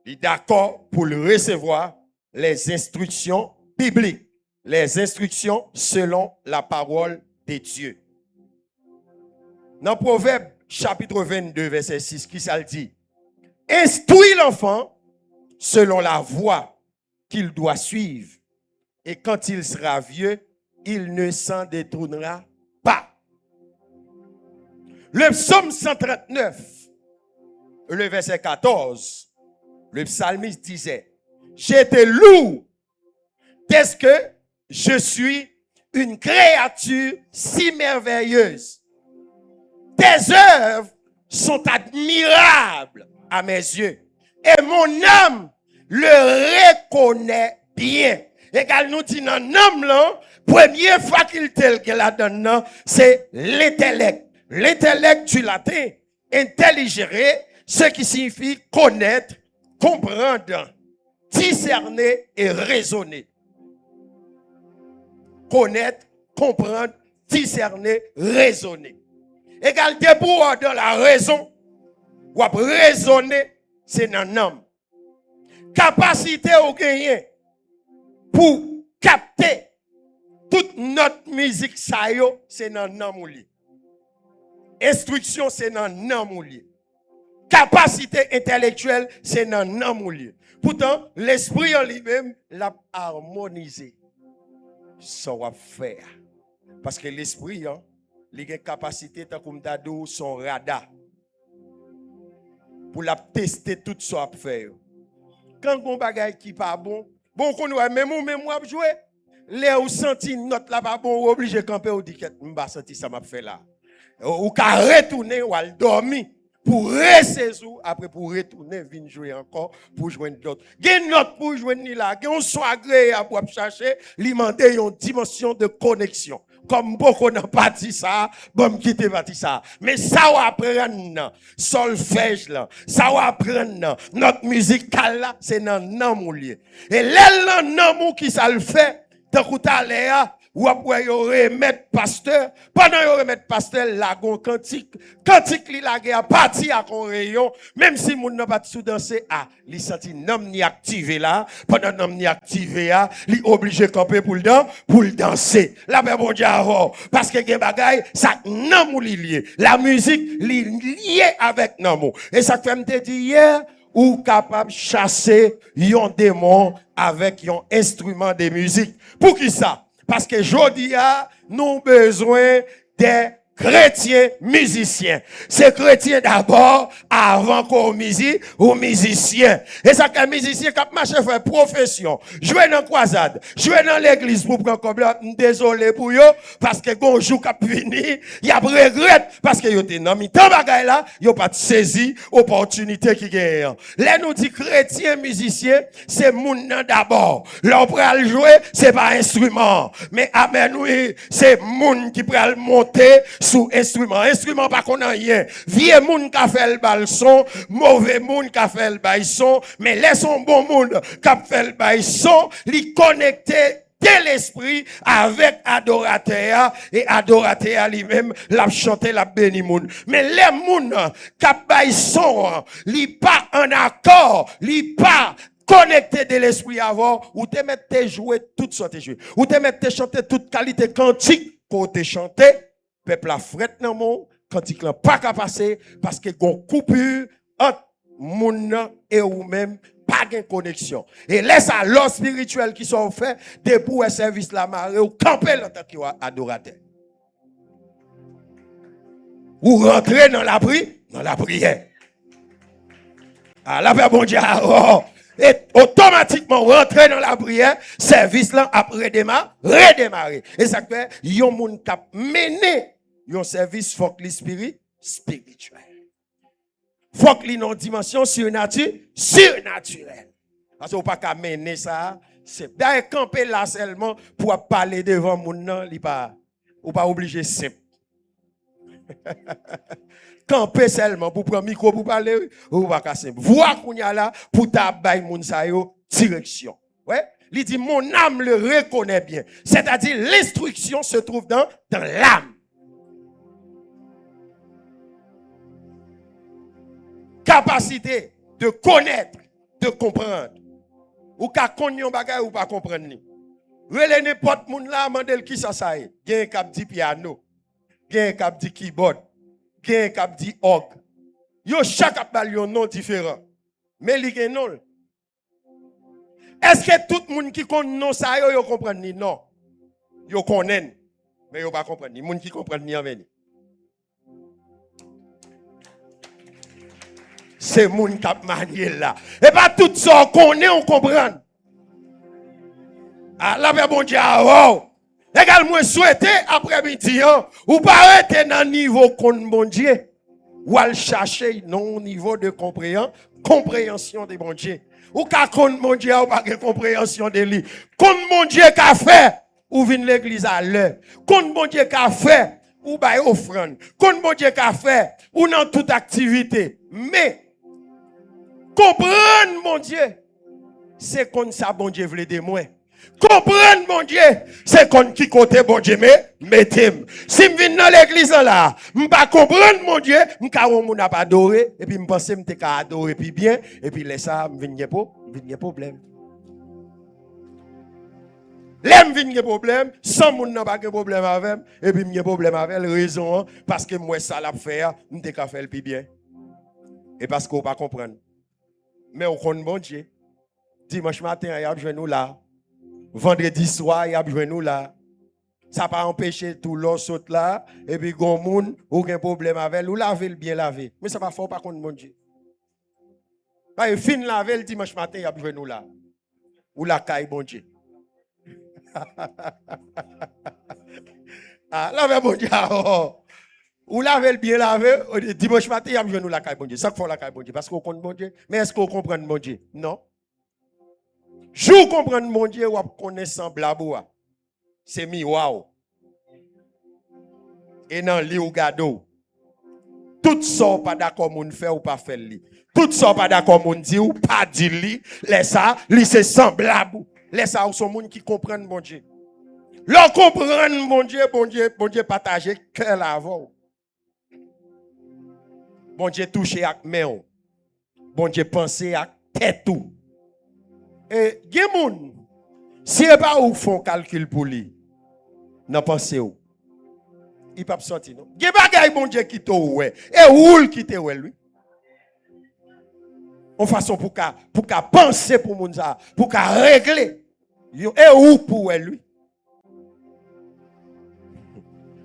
est d'accord pour le recevoir les instructions bibliques, les instructions selon la parole de Dieu. Dans Proverbe chapitre 22, verset 6, qui ça le dit? Instruis l'enfant selon la voie qu'il doit suivre. Et quand il sera vieux, il ne s'en détournera pas. Le psaume 139, le verset 14, le psalmiste disait, je te loue parce que je suis une créature si merveilleuse. Tes œuvres sont admirables à mes yeux. Et mon âme le reconnaît bien. Et quand nous dit dans l'âme là, première faculté qu'elle a donné, c'est l'intellect. L'intellect du latin, intelligere, ce qui signifie connaître, comprendre, discerner et raisonner. Connaître, comprendre, discerner, raisonner. Égal debout dans la raison, ou à raisonner, c'est dans l'âme. Capacité au gagner pour capter toute notre musique, c'est dans l'âme. Instruction, c'est dans l'âme. Capacité intellectuelle, c'est dans l'âme. Pourtant, l'esprit en lui-même l'a harmonisé. Ça va faire. Parce que l'esprit, il a une capacité, comme d'ado, son radar. Pour la tester tout ça à faire. Quand on bagaille qui pas bon, qu'on voit même moi jouer, là où senti note là pas bon, obligé camper ou dit que m'ba senti ça m'a fait là. Ou ka retourner ou al dormir pour ressaisir après pour retourner venir jouer encore pour joindre d'autres. Gen note pour joindre ni là, gen on soit agréable pour chercher, li demander une dimension de connexion. Comme beaucoup n'ont pas dit ça, bon quitter pas dit ça. Mais ça va apprendre solfège là, ça va apprendre notre musicale là, c'est dans l'amour lié. Et l'amour qui ça le fait, tant qu'on t'a l'air ou après yo remettre pasteur, pendant yo remettre pasteur la gon cantique li la a parti à kon rayon, même si moun n'a pas sous danser li senti nom ni activé là, pendant nom ni activé li obligé camper pour le danser. La ben bon Dieu avant parce que gen bagay ça nom ou li lié. La musique li lié avec nom. Et ça fait me dit hier ou capable chasser yon démon avec yon instrument de musique. Pour qui ça? Parce que jodi a nous besoin des chrétiens musiciens. C'est chrétien d'abord avant qu'on musique ou musicien. Et ça qu'un musicien qui marche faire profession, jouer dans croisade, jouer dans l'église pour prendre comme désolé pour eux parce que gon jour qui vini, il y a regret parce que yo te nan mi temps bagay là, yo pas saisi opportunité qui gagne. Là nous dit chrétien musicien, c'est moun nan d'abord. L'on pral jouer, c'est pas instrument, mais amen oui, c'est moun qui pral monter sous instrument pas qu'on a rien. Vieux moun qui fait le balson, mauvais moun qui fait le bail-son, mais laissons bon moun qui fait le bail-son, li connecté de l'esprit avec adorateur et adorateur lui-même l'a chanté la béni moun. Mais les moun qui bail son, li pas en accord, li pas connecté de l'esprit avant, ou te mettre jouer toutes sortes jouer, ou te mettre chanter toute qualité cantique pour te chanter. Peuple la frette nan mon cantique là pas qu'à passer parce que gon coupure entre moun et ou même pas de connexion. Et laisse à l'or spirituel qui sont faits debout et service la marée ou camper en tant qu'adorateur. Ou rentrer dans la prière. Ah, la paix, bon Dieu, oh. Et automatiquement, rentrer dans la prière, service là, après redémarrer. Et ça fait, yon moun kap mené, yon service faut que l'esprit spirituel. Faut que l'on dimension surnaturelle. Parce qu'on pas qu'à mener ça, c'est d'ailleurs camper là seulement pour parler devant moun nan, li pas ou pas obligé simple. Camper seulement pour prendre micro pour parler ou pas qu'à simple. Voir qu'on y a là pour tabay moun sa yo direction. Ouais, il dit mon âme le reconnaît bien. C'est-à-dire l'instruction se trouve dans l'âme. Capacité de connaître, de comprendre. Ou ka konyon bagay ou pas comprendre ni. Relè n'importe moun là mandel qui ça est. Gen k'ap di piano, gen k'ap di keyboard, gen k'ap di orgue. Yo chaque ap bal yon nom différent. Mais li gen non. Est-ce que tout moun qui connaît non ça yo comprendre ni? Non. Yo connaissent mais yo pas comprendre ni. Moun qui comprendre ni en veni. C'est moun k'ap manier là. Et pas tout ça qu'on connaît, on comprend. Ah, la paix bon Dieu, oh. Également souhaiter après-midi, ou pas arrêter dans le niveau qu'on bon Dieu, ou aller chercher non niveau de compréhension de bon Dieu. Ou qu'à qu'on bon Dieu, ou pas de compréhension de lui. Qu'on bon Dieu qu'a fait, ou vient l'église à l'heure. Qu'on bon Dieu qu'a fait, ou bail offrande. Qu'on bon Dieu qu'a fait, ou dans toute activité. Mais comprendre, mon Dieu, c'est comme ça, bon Dieu, voulait de moi. Comprendre, mon Dieu, c'est comme qui côté, bon Dieu, mettez-moi. Si je viens dans l'église là, je ne pas comprendre, mon Dieu, je ne vais pas adorer, et puis je pense que je vais adorer, puis bien, et puis laisse ça, je viens pas problème. L'aime vient problème, sans moun n'a pas de problème avec, et puis j'ai problème avec raison, parce que moi, ça l'a fait, je ne vais pas faire le plus bien. Et parce qu'on ne peut pas comprendre. Mais on connaît bon Dieu. Dimanche matin, il y a besoin nous là. Vendredi soir, il y a besoin nous là. Ça n'a pas empêché tout l'autre là. Et puis, gon moun, aucun problème avec. Ou laver le bien laver. Mais ça va faire pas contre bon Dieu. Bah, il fin laver le dimanche matin, il y a besoin nous là. Ou la caille bon Dieu. Ah, laver bon Dieu. Oh. Ou laver le bien laver, dimanche matin, il y a besoin nous la caille bon Dieu. Ça fait la caille bon Dieu. Parce qu'on connaît bon Dieu. Mais est-ce qu'on comprend bon Dieu? Non. Je comprends mon Dieu, ou connaître semblable. C'est miroir. Et dans li ou gado. Tout ça pas d'accord moun fait ou pas fait li. Tout ça pas d'accord moun dit ou pas dit li. Laisse ça, li c'est semblable. Laisse ça ou son moun qui comprend mon Dieu. L'on comprend mon Dieu partager cœur avant. Bon Dieu toucher avec main. Bon Dieu penser avec tête tout. Et gen moun, si e pas ou font calcul pour lui, nan pense ou. Il pas sorti non. Gen bagay bon Dieu qui to ouais, et roule qui te ouais lui. En façon pour ka penser pour moun ça, pour ka régler. Et ou pour ouais lui.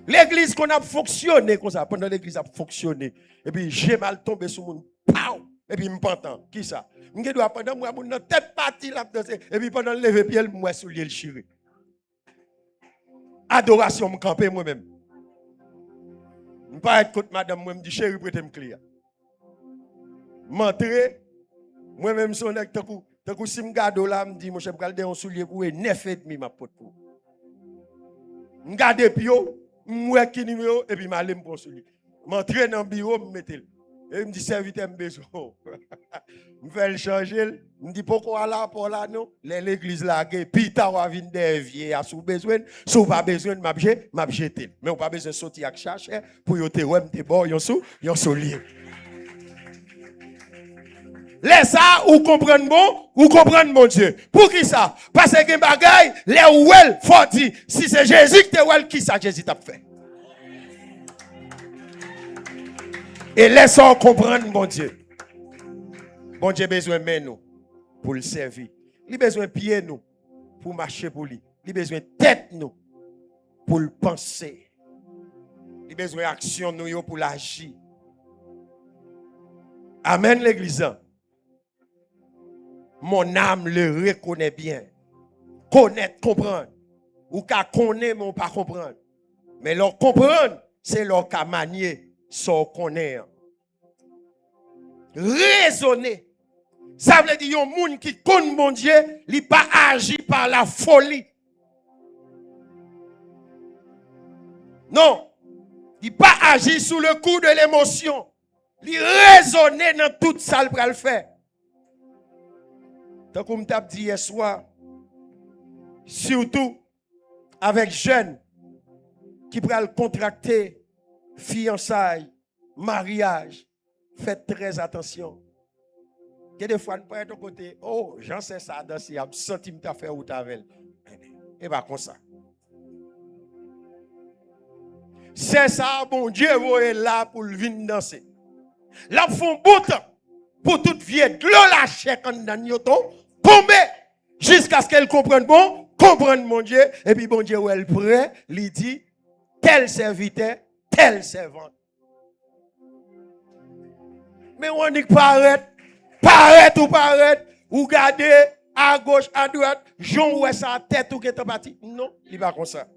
L'église qu'on a fonctionné comme ça, pendant l'église a fonctionné, et puis j'ai mal tombé sur moun, pow, et puis m'pentant, qui ça? Je dois pendant moi mon tête partie là et puis pendant le lever pied moi soulier le chiré. Adoration me camper moi-même. Je pas être contre madame moi me dit chérie prêtez me clé. M'entrer moi-même son nèg tant que si me garde là me dit mon chef garder un soulier pour 9,5 ma pote pour. Me garder pio, moi qui numéro et puis m'aller me prendre soulier. M'entrer dans bureau me mettre. Et me dit serviteur me besoin. Me fait le changer, me dit pourquoi là pour là non, l'église là puis ta va venir dévier à sous besoin, sous pas besoin m'a jeter. Mais on pas besoin sortir avec chercher pour yo te wem te bon yon sou lié. Laisse ça ou comprendre mon Dieu. Pour qui ça? Parce que gen bagay les well faut dire si c'est Jésus qui te well qui ça Jésus t'a fait. Et laissons comprendre, mon Dieu. Bon Dieu a besoin de nous pour le servir. Il a besoin de pieds nous pour marcher pour lui. Il a besoin de tête nous pour le penser. Il a besoin d'action nous pour l'agir. Amen l'église. mon âme le reconnaît bien. Connaître, comprendre. Ou qu'à connaître, mais on pas comprendre. Mais leur comprendre, c'est leur qu'à manier, sans connaître. Raisonner. Ça veut dire un monde qui connaît mon Dieu, il n'est pas agi par la folie. Non. Il n'est pas agi sous le coup de l'émotion. Il raisonner dans tout ça pour le faire. Donc, comme tu as dit hier soir, surtout avec jeunes qui prennent contracter fiançailles, mariage, faites très attention. Que des fois, nous prenons de côté, oh, j'en sais ça, dans si senti que tu as fait ou tu as fait. Et bien, comme ça. C'est ça, bon Dieu, vous êtes là pour venir danser. Là, ils font bon temps pour toute vieille de l'eau lâcher quand dans tomber jusqu'à ce qu'elle comprenne bon, comprenne mon Dieu, et puis bon Dieu, où elle prêt, lui dit, tel serviteur, tel servant. Mais on dit paraît ou garder à gauche, à droite, Jean ou sa tête ou qui est parti. Non, il n'est pas comme ça.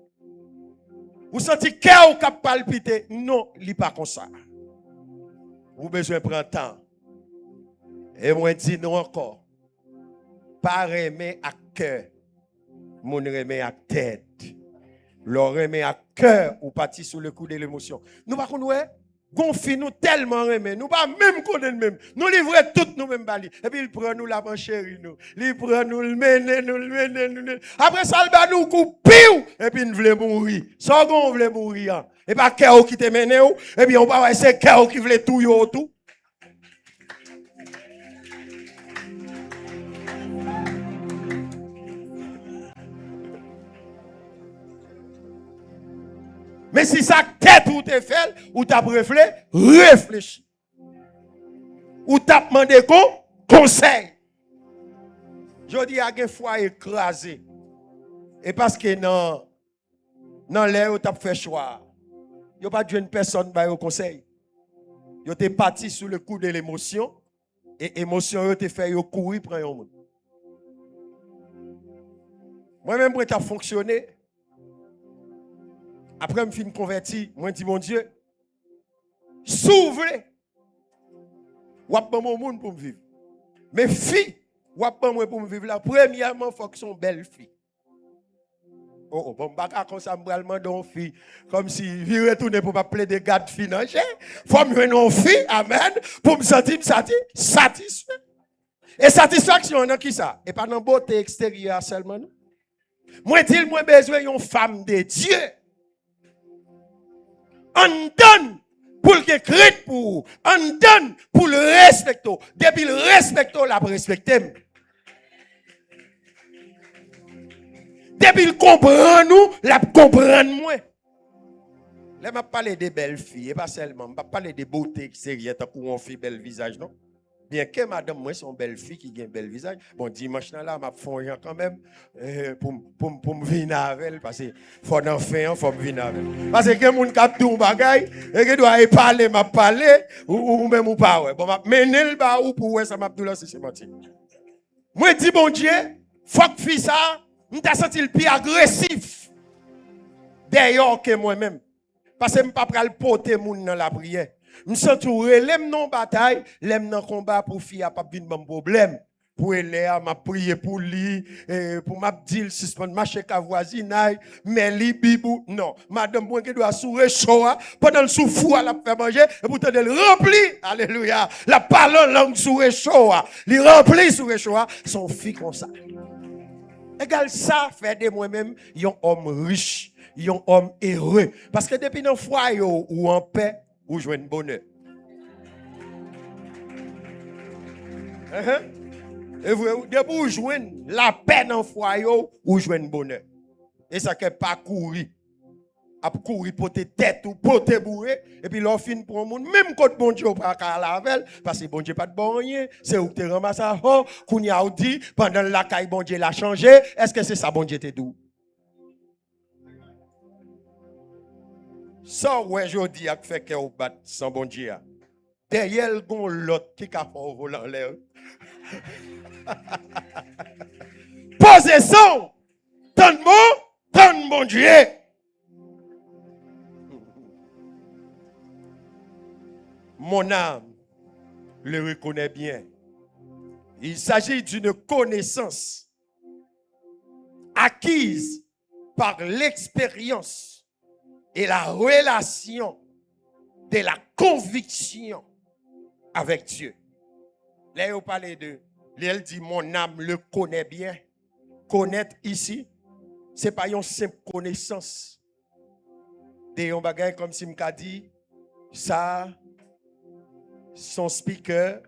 Vous sentez cœur qui a palpité. Non, il n'est pas comme ça. Vous avez besoin de prendre temps. Et moi, je dis non encore. Pas aimer à cœur. Mon aimer à tête. Leur aimer à cœur ou parti sous le coup de l'émotion. Nous, par contre, gonfie nous tellement aimer. Nous pas même connaître même. Nous livrons toutes nous mêmes bali. Et puis il prend nous la chérie nous. Il prend nous le mener. Après ça il va nous couper et puis nous voulons mourir. Ça on voulait mourir. Et pas cœur qui te mène et puis on va c'est cœur qui voulait tout yo tout. Mais si ça tête ou te fait ou t'as réfléchi. Ou t'as demandé conseil. Je dis à une fois écrasé. Et parce que dans l'air où t'as fait choix, il n'y a pas d'une personne qui au conseil. Yo t'es parti sous le coup de l'émotion et émotion yo te fait yo courir prendre un monde. Moi-même pour t'as fonctionné. Après me fin converti, moi dis mon Dieu, s'ouvre ou pas mon monde pour me vivre. Mais fille, ou pas moi pour me vivre là, premièrement faut que son belle fille. Oh, bon, bah, comme ça, je me demande fille, comme si je retourne pour m'appeler des gardes financiers. Faut me une fille, amen, pour me sentir satisfait. Et satisfaction, dans qui ça? Et pas dans beauté extérieure seulement. Moi, dis moi besoin d'une femme de Dieu. On donne pour le crédit pour, on donne pour le respecter. Depuis le respecter, la respecter. Depuis il comprend nous, la comprend moi. Là, je parle des belles filles, et pas seulement. Je parle des beautés extérieures, tant qu'on fait bel visage, non? Bien que madame, moi, son belle fille qui a un bel visage. Bon, dimanche, là, je fais quand même pour me venir avec elle. Parce qu'il faut en faire, il faut me venir avec elle. Parce que quelqu'un qui a tout le bagage, et qui doit parler, m'a parler, ou même ou pas. Bon, je mener le bas ou pour ça m'a dit là, c'est menti. Moi, je dis, bon Dieu, faut que fille ça, je t'ai senti le plus agressif d'ailleurs que moi-même. Parce que je ne peux pas le porter dans la prière. Je sens tout l'aime non bataille, l'aime non combat pour fille a pas de problème. Pour elle m'a prié pour lui pour m'a dit suspendre marcher ka voisinage mais li bibou non madame moi qui doit sourire chaud pendant le souffou la faire manger et pourtant elle remplit alléluia la parole langue sourire chaud li remplit sourire chaud son fille comme ça égal ça fait de moi-même un homme riche un homme heureux parce que depuis dans foyer ou en paix ou jouer un bonheur. Et vous, depuis vous jouez la paix dans le foyer ou jouer un bonheur. Et ça ne pas courir. À courir pour tes têtes ou pour tes bourrées. Et puis l'on fin pour un monde. Même quand bon Dieu pas qu'à la veille. Parce que bon Dieu pas de bon rien. C'est où tu ramasses ça. Oh, qu'on y a dit pendant la caille bon Dieu l'a changé. Est-ce que c'est ça bon Dieu te dit? Ça, ouais, je dis à fait que vous bat sans bon Dieu. derrière le gon l'autre qui a fait voler en l'air. Posez son, donne mon Dieu. Mon âme le reconnaît bien. Il s'agit d'une connaissance acquise par l'expérience et la relation de la conviction avec Dieu. Là, on parle de, elle dit, mon âme le connaît bien. Connaître ici, ce n'est pas une simple connaissance. De un bagage comme si je dit, ça, son speaker,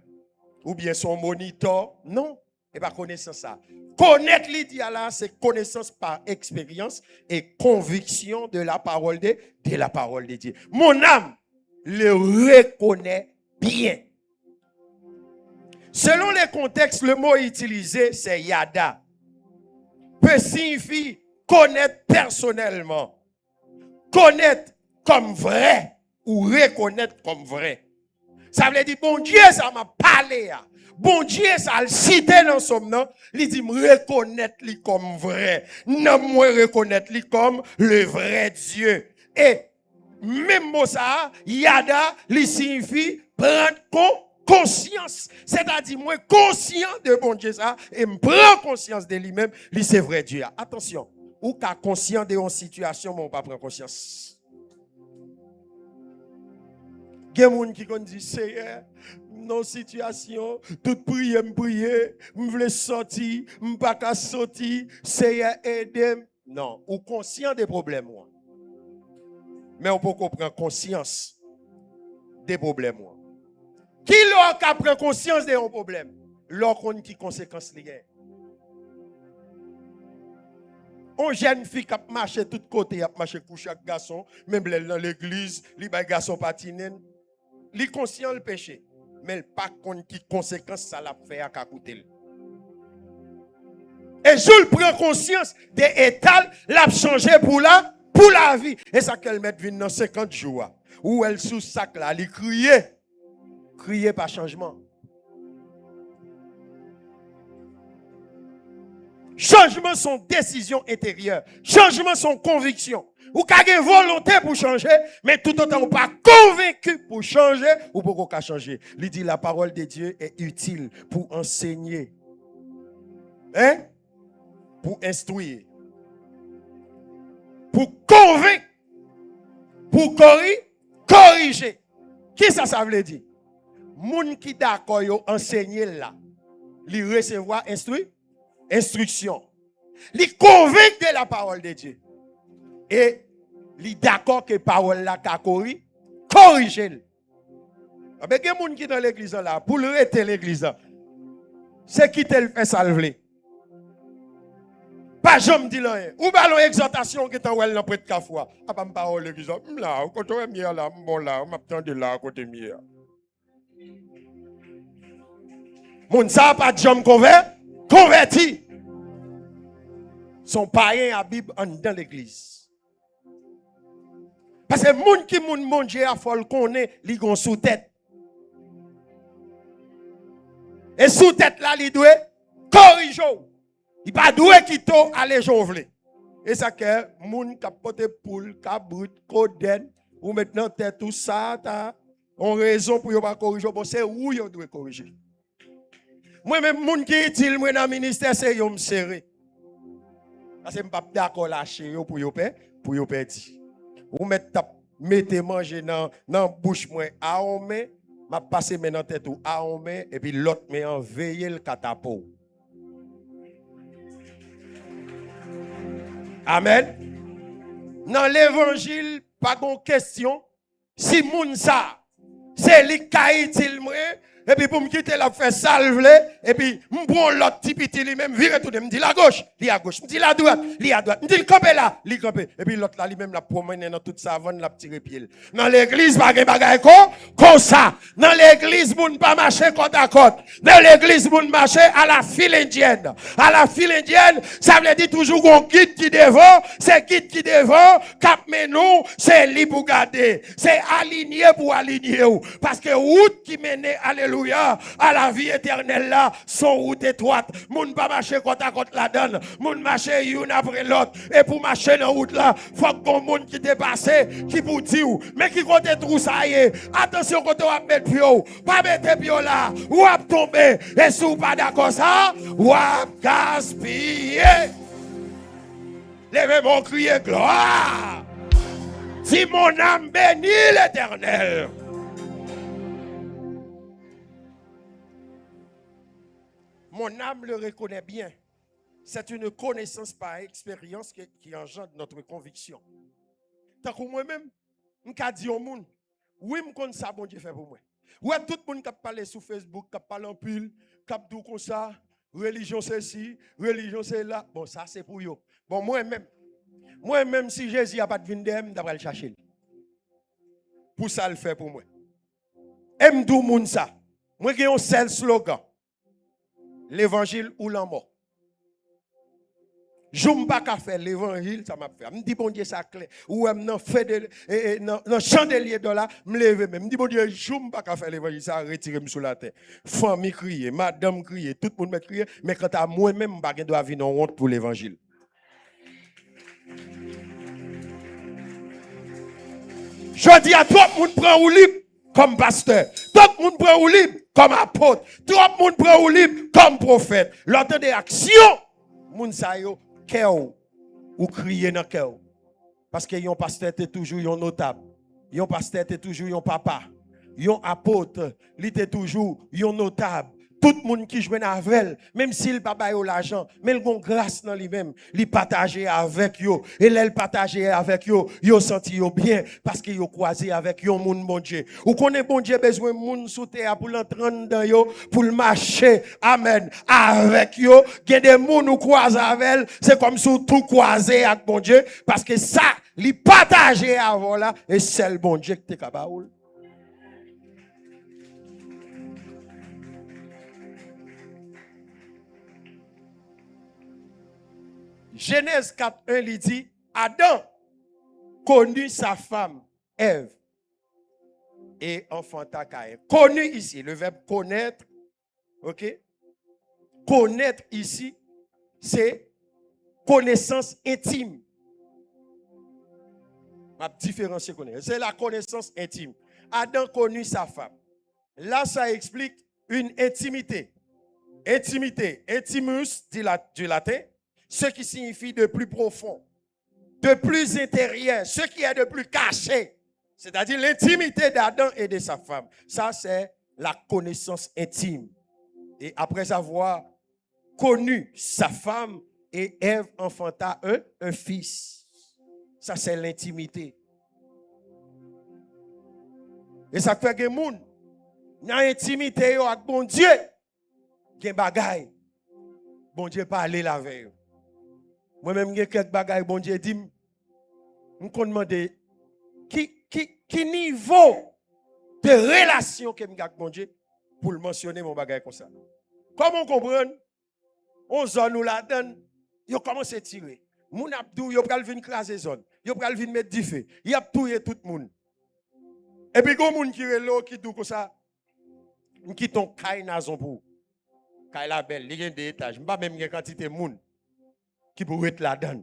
ou bien son moniteur. Non, et pas connaissance ça. Connaître l'idéal là, c'est connaissance par expérience et conviction de la parole de Dieu. Mon âme le reconnaît bien. Selon les contextes, le mot utilisé, c'est yada. Peut signifier connaître personnellement, connaître comme vrai ou reconnaître comme vrai. Ça veut dire, bon Dieu, ça m'a parlé. Bon Dieu, ça le cité dans son nom. Il dit, me reconnaître lui comme vrai. Non, moi reconnaître lui comme le vrai Dieu. Et même mot ça, yada, il signifie prendre conscience. C'est-à-dire, moi conscient de bon Dieu ça, et me prend conscience de lui-même, lui c'est vrai Dieu. Attention, ou qu'à conscient de une situation, mais on pas prendre conscience. Il y a des gens qui disent, Seigneur, dans situation, toute prière, je veux sortir, je ne peux pas sortir, Seigneur, aide-moi. Non, ou conscient des problèmes. Mais on peut prendre conscience des problèmes. Qui leur a pris conscience des problèmes? Leur qu'on qui conséquences les gars. On jeune fille qui a marché de tous côtés, a marché pour chaque garçon, même dans l'église, les garçons patinent. Il est conscient le péché, mais il pas compte qui conséquence ça l'a fait à côté. Et je prends conscience des états l'a changé pour la vie. Et ça qu'elle met dans 50 jours où elle sous sac là, elle crier par changement. Changement sont décision intérieure, changement sont conviction. Ou avez une volonté pour changer, mais tout autant ou pas convaincu pour changer, ou pour qu'on changer. Il dit la parole de Dieu est utile pour enseigner, hein? Pour instruire, pour convaincre, pour corriger. Qui ça veut dire? Moun qui d'accord yo enseigner là, li recevoir instruction. Li convaincre de la parole de Dieu. Et li d'accord que parole là ka corriger. Avec des gens qui dans l'église là pour le rester l'église. C'est qui te fait salver. Pas jamais dit rien. Ou pas l'exhortation qui t'a ouel dans près de fois. Ah pas parole l'église là, quand on est mieux là, bon là, on m'attend de là côté mieux. Moun sa pas jamais converti. Son païen à Bible dans l'église. Parce que moun qui moun Dieu a faut le connaître, li gon sous tête. Et sous tête là, li doit corriger. Il pas doué quitter aller jonvler. Et ça que moun ka pote poule, ka brut, koden, ou maintenant tête tout ça ta on raison pour yo pas corriger, bon c'est où yo doit corriger. Moi même moun qui utile moi dans ministère c'est yo me serrer. Parce que je ne suis pas d'accord lâcher pour yo perdre. Ou mettez manger dans la bouche moi à on met, m'a passé maintenant tête ou à on met et puis l'autre met en veiller le catapo. Amen. Dans l'évangile pas de question si moun ça c'est li ka utile moi Et puis pour me quitter là, faire salve, et puis je prends l'autre petit petit lui-même, vire tout, me dit la gauche, li à gauche, me dit la droite, li à droite, me dit le camper là, li camper. Et puis l'autre là lui-même la promène dans toute sa vanne, la petite pied. Dans l'église, pas de bagaille comme ça. Dans l'église, moun pas marcher côte à côte. Dans l'église, moun marcher à la file indienne. À la file indienne, ça veut dire toujours qu'on guide qui devant, c'est guide qui devant, cap nous, c'est libre pour garder. C'est aligné pour aligner. Parce que route qui mène, alléluia, à la vie éternelle là, son route étroite. Moun pas marcher côte à côte la donne. Moun marcher une après l'autre. Et pour marcher dans route là, faut qu'on moun qui dépasse, qui pour dire, mais qui compte tout ça y est. Attention quand on va mettre pio, pas mettre pio là, ou à tomber. Et si vous pas d'accord ça, ou à gaspiller. Levez mon crier gloire. Si mon âme bénit l'Éternel. Mon âme le reconnaît bien. C'est une connaissance par expérience qui engendre notre conviction. Tant que moi-même, je dis au monde, oui, je connais ça, bon Dieu fait pour moi. Oui, tout le monde qui parle sur Facebook, qui parle en pile, qui dit comme ça, religion c'est ci, religion c'est là. Bon, ça c'est pour eux. Bon, moi-même, si Jésus n'a pas de vindem, d'après le chercher. Pour ça, le fait pour moi. Et je dis ça. Moi, j'ai un seul slogan. L'évangile ou la mort. Je ne peux pas faire l'évangile, ça m'a fait. Je me dis, bon Dieu, ça clair. Ou je me fait dans chandelier de là, je me lève même. Je me dis, bon Dieu, je ne peux pas faire l'évangile, ça retire sur la terre. Famille crier, madame crier, tout le monde me crier, mais quant à moi-même, je dois venir en honte pour l'évangile. Je dis à tout le monde prend ou libre comme pasteur. Tout le monde prend ou libre comme apôtre. Tout le monde prend ou libre comme prophète. L'autre des actions, moun sa yo cœur ou crier dans cœur. Parce que yon pasteur était toujours yon notable. Yon pasteur était toujours yon papa. Yon apôtre, il était toujours yon notable. Tout le monde qui joue avec, même s'il n'a pas l'argent, mais il a grâce dans lui-même, il partage avec eux. Et il partage avec eux, il senti bien parce qu'il a croisé avec eux, mon bon Dieu. Ou connaît bon Dieu besoin de moun sous terre pour l'entendre dans eux, pour le marcher, amen, avec eux. Il y a des gens qui croisent avec, c'est comme si tout croisé avec bon Dieu, parce que ça, il partage avant là, et c'est le bon Dieu qui est capable. Genèse 4.1 lui dit, Adam connut sa femme, Ève, et enfanta Caïn. Connu ici, le verbe connaître, ok? Connaître ici, c'est connaissance intime. Ma différencier connaître, c'est la connaissance intime. Adam connut sa femme. Là, ça explique une intimité. Intimité, intimus du latin, ce qui signifie de plus profond, de plus intérieur, ce qui est de plus caché. C'est-à-dire l'intimité d'Adam et de sa femme. Ça, c'est la connaissance intime. Et après avoir connu sa femme, et Ève enfanta un fils. Ça, c'est l'intimité. Et ça fait que les gens, dans l'intimité avec bon Dieu, il y a des bagailles. Bon Dieu parle la veille. Moi-même, j'ai quelques bagailles, bon Dieu dit, je me demande qui niveau de relation que j'ai avec bon Dieu pour le mentionner mon bagaille comme ça. Comment comprendre? On zone nous la donne, ils commencent à tirer. Moun abdou, ils pral venir craser zone. Ils pral venir mettre du feu. Ils a tué tout le monde. Et puis, il y a des gens qui sont qui disent comme ça, qui ton caille nazon pour. Caille la belle, il y a des étages. Je ne sais pas même une quantité de monde qui pourrait être là-dedans.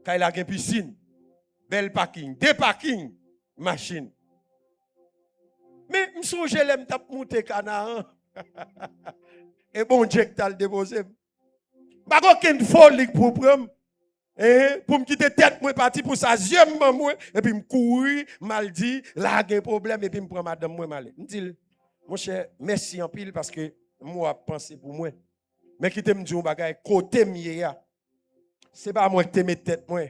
Caille la piscine, belle parking, des parking, machine. Mais je suis je l'aime tap monter canard. Et bon Dieu qui t'a le déposé. Pas aucune folie pour prendre. Pour me quitter tête, moi parti pour ça, j'aime moi, et puis me courir, mal dit, là, il y a un problème, et puis me prendre madame, moi, mal. Je dis, mon cher, merci en pile parce que moi, pensé pour moi. Mais qui te me dit un bagage, côté mieux, c'est pas moi qui te mets tête, moi.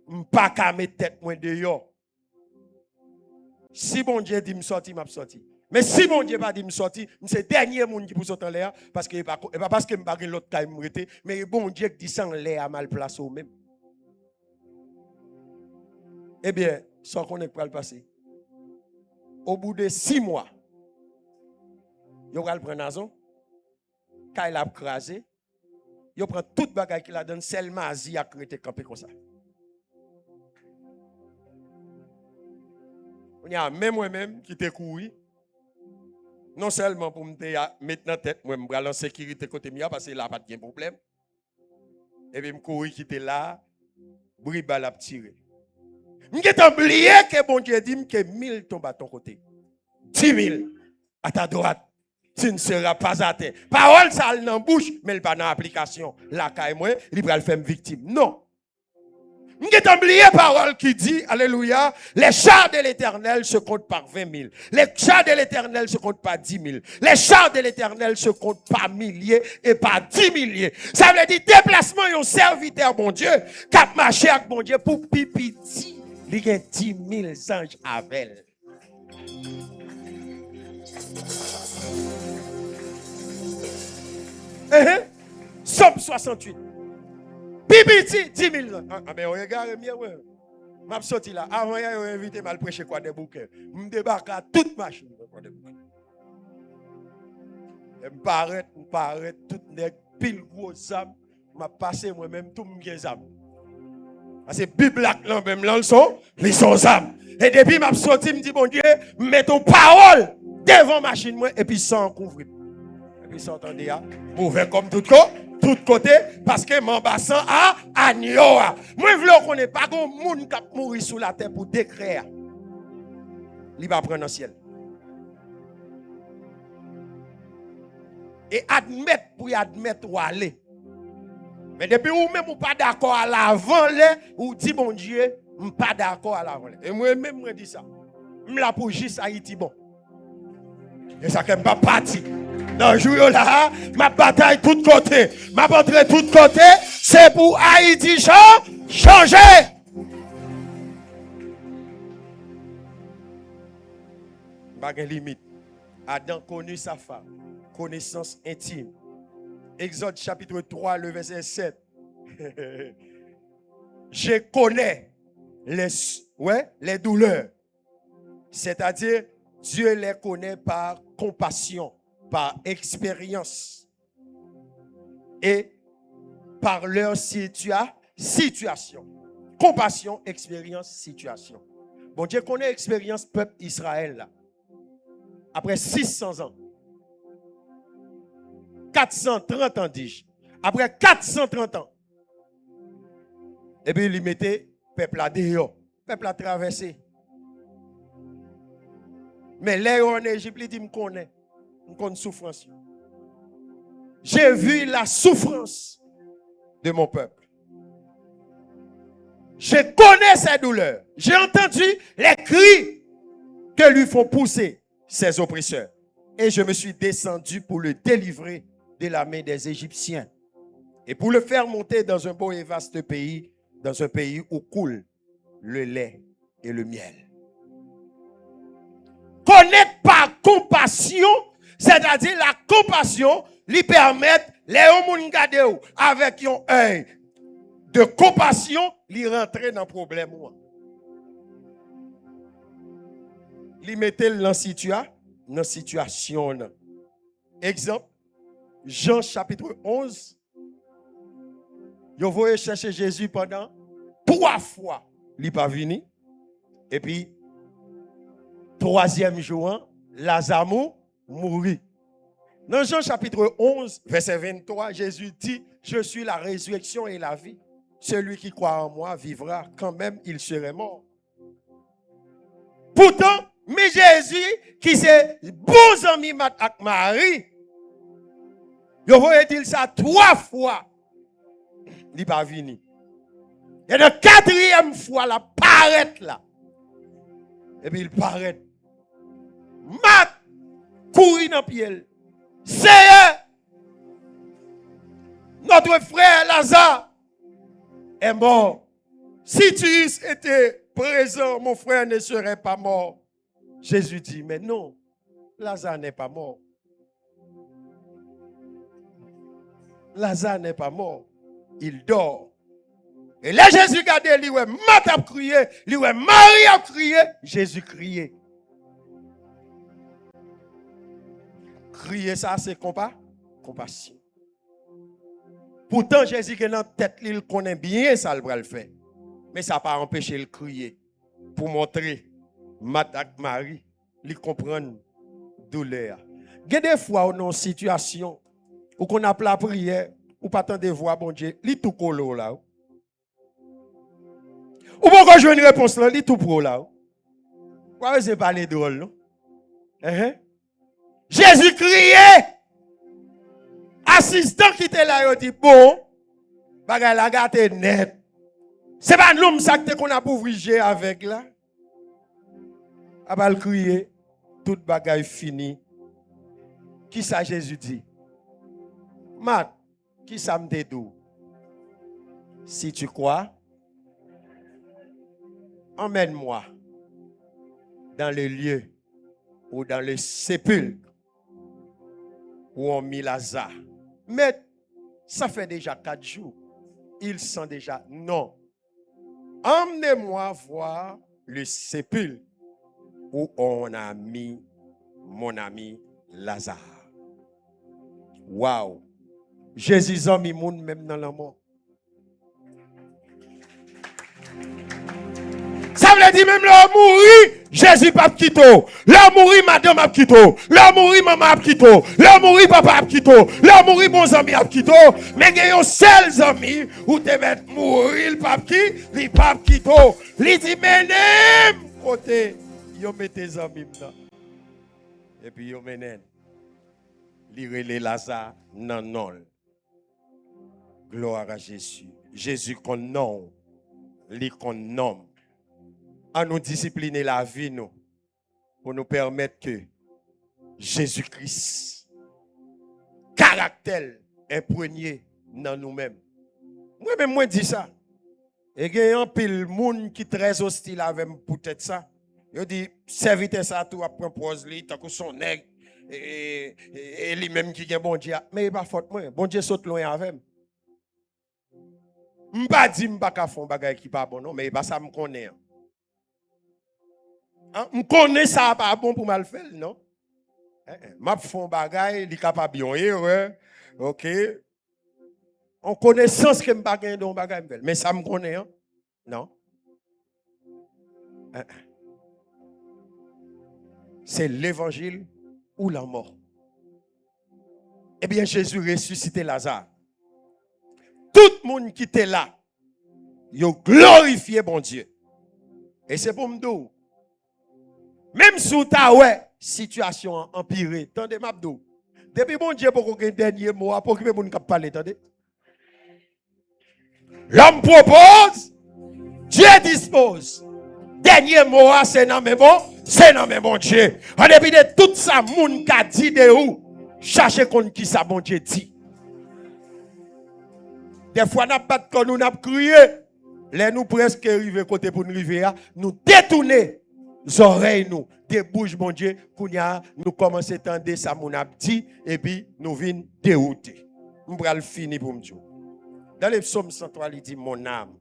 Je ne pas qu'à mettre tête, moi, dehors. Si bon Dieu dit me sortir, m'a sorti. Mais si mon Dieu pas dit me sortir, c'est le dernier monde qui peut sortir en l'air parce que pas parce que me pas l'autre taille me rete, mais bon Dieu qui dit ça en l'air à mal placé au même. Eh bien, sans qu'on ait pas le passé. Au bout de 6 mois, il va le prendre Nazon, quand il a crasé, il prend toute bagaille qu'il a donné, seulement Asie a créé campé comme ça. On y a même moi-même qui t'ai couru. Non seulement pour me mettre dans la tête, moi, je me en sécurité côté mia parce que là, pas de problème. Et puis, je cours qui était là, bribal a tiré. Je me oublié que bon Dieu dit que 1000 tombent à ton côté. 10 000 à ta droite. Tu ne seras pas à terre. Parole, ça dans la bouche, mais elle pas dans l'application. Là, moi, il va le faire victime. Non. J'ai oublié parole qui dit, alléluia, les chars de l'éternel se comptent par 20 000. Les chars de l'éternel se comptent par 10 000. Les chars de l'éternel se comptent par milliers et par 10 milliers. Ça veut dire déplacement et un serviteur, bon Dieu, qui a marché avec bon Dieu pour pipiti. Il y a 10 000 anges avec elle. Somme 68. Pipiti, 10 000 ans. Ah, mais regarde bien, ouais. Je suis sorti là. Avant, il a invité à prêcher quoi des bouquets. Je débarque à toute machine. Je me paraît, tout nèg, pile gros âme. Je passé moi-même tout mes âmes. Parce que Bible là, même là, ils sont âmes. Et depuis, je suis sorti, je me dis, bon Dieu, mets ton parole devant la machine, moi, et puis sans couvrir. Et puis, sans entendre, mauvais comme tout côté, parce que mon bassin a agneau. Moi, je veux qu'on n'ait pas de monde qui mourir sous la terre pour décrire. Il va prendre le ciel. Et admettre pour y admettre ou aller. Mais depuis où même ou pas d'accord à l'avant, ou dit bon Dieu, je pas d'accord à l'avant. Et moi-même, je dis ça. Je suis là pour juste Haïti bon. Et ça ne pas parti. Dans le jour là, ma bataille tout côté, ma bataille tout côté, c'est pour Haïti changer. Pas de limite. Adam connut sa femme, connaissance intime. Exode chapitre 3, le verset 7. Je connais les douleurs. C'est-à-dire, Dieu les connaît par compassion, par expérience et par leur situation. Compassion, expérience, situation. Bon, Dieu connaît l'expérience peuple Israël là. Après 600 ans. 430 ans, dis-je. Après 430 ans. Et puis, il mettait peuple à dehors. Peuple à traverser. Mais là, en Égypte, il dit, je connais souffrance. J'ai vu la souffrance de mon peuple. Je connais ses douleurs. J'ai entendu les cris que lui font pousser ses oppresseurs. Et je me suis descendu pour le délivrer de la main des Égyptiens. Et pour le faire monter dans un beau et vaste pays, dans un pays où coule le lait et le miel. Connaître par compassion, c'est-à-dire la compassion, lui permet, les hommes gardent avec un œil de compassion, lui rentrer dans le problème. Lui mettait dans la situation. Exemple, Jean chapitre 11. Vous voyez chercher Jésus pendant 3 fois. Il n'est pas venu. Et puis, 3e jour, Lazare mourit. Dans Jean chapitre 11, verset 23, Jésus dit, je suis la résurrection et la vie. Celui qui croit en moi vivra quand même il serait mort. Pourtant, mais Jésus, qui c'est bon ami avec Marie, vous voyez dire ça 3 fois. Il n'est pas venu. Et la 4e fois, la paraît là. Et puis il paraît. Mat, courir dans le pied. Seigneur, notre frère Lazare est mort. Si tu étais présent, mon frère ne serait pas mort. Jésus dit, mais non. Lazare n'est pas mort. Lazare n'est pas mort. Il dort. Et là, Jésus regardait, lui, Marthe a crié, lui, Marie a crié, Jésus criait. Crier ça, c'est compassion. Pourtant, Jésus qui est dans la tête, il connaît bien ça, il va le faire. Mais ça n'a pas empêché de crier. Pour montrer, Marie, il comprend douleur. Il y a des fois où dans une situation où on a la prière, ou pas tant de voix, bon Dieu, il tout colo là. Ou pourquoi je une réponse là, il tout pro là. Pourquoi c'est pas les drôles, non? Jésus criait. Assistant qui était là, il dit, bon, bagay la gâte net. C'est pas l'homme ça qu'on a pour vriger avec là. A va le crier, tout bagay fini. Qui ça Jésus dit? Mat, qui ça me dit? Si tu crois, emmène-moi dans le lieu ou dans le sépulcre où on mit Lazare. Mais ça fait déjà 4 jours. Il sent déjà, non. Emmenez-moi voir le sépulcre où on a mis mon ami Lazare. Waouh! Jésus a mis moun même dans la mort. Ça veut dire même l'homme mourir, Jésus pas quitté. L'homme mourir, madame a quitté. L'homme mourir, maman a quitté. L'homme mourir, papa a quitté. L'homme mourir, bon ami a quitté. Mais il y a un seul ami où te met mourir, le pape qui, le pape quitté. Il dit, mais côté, yo mettez les amis là. Et puis yo menen. Li relè Lazare nan non. Gloire à Jésus. Jésus qu'on non, li qu'on nomme. À nous discipliner la vie nous pour nous permettre que Jésus-Christ caractère imprégné dans nous-mêmes. Moi-même moi dis ça. Et il y a un pile monde qui très hostile avec peut-être ça. Il dit serviteur ça tout après pose lui tant que son nègre et lui-même qui est bon Dieu. Mais il pas faute moi. Bon Dieu saute loin avec moi. M'pa dit m'pa ka font bagay qui pas bon non mais pas ça me connaît. Je connais ça pas bon pour mal faire, non? M'a font bagay, li capable bien erreur. OK. En connaissance que m'pa gagne don bagay m'vel, mais ça me connaît hein? Non. C'est l'évangile ou la mort. Eh bien Jésus ressuscité Lazare. Tout le monde qui était là, il a glorifié bon Dieu. Et c'est pour me dire même sous ta situation empirée, tendez m'abdou. Depuis bon Dieu pour qu'on dernier mot pour que moun k'ap parler, tendez. L'homme propose, Dieu dispose. Dernier mot c'est non mais bon, c'est non mais bon Dieu. En dépit de tout ça moun ka dit de où, cherchez qu'on qui ça bon Dieu dit. Des fois n'a pas de nous n'a crié, les nous presque arrivé côté pour nous arriver, nous détourner oreilles nous des bouches bon Dieu kounya nous commencer à entendre ça mon a dit et puis nous vinn dérouter on va le finir pour me dire dans le psaume 103 il dit mon âme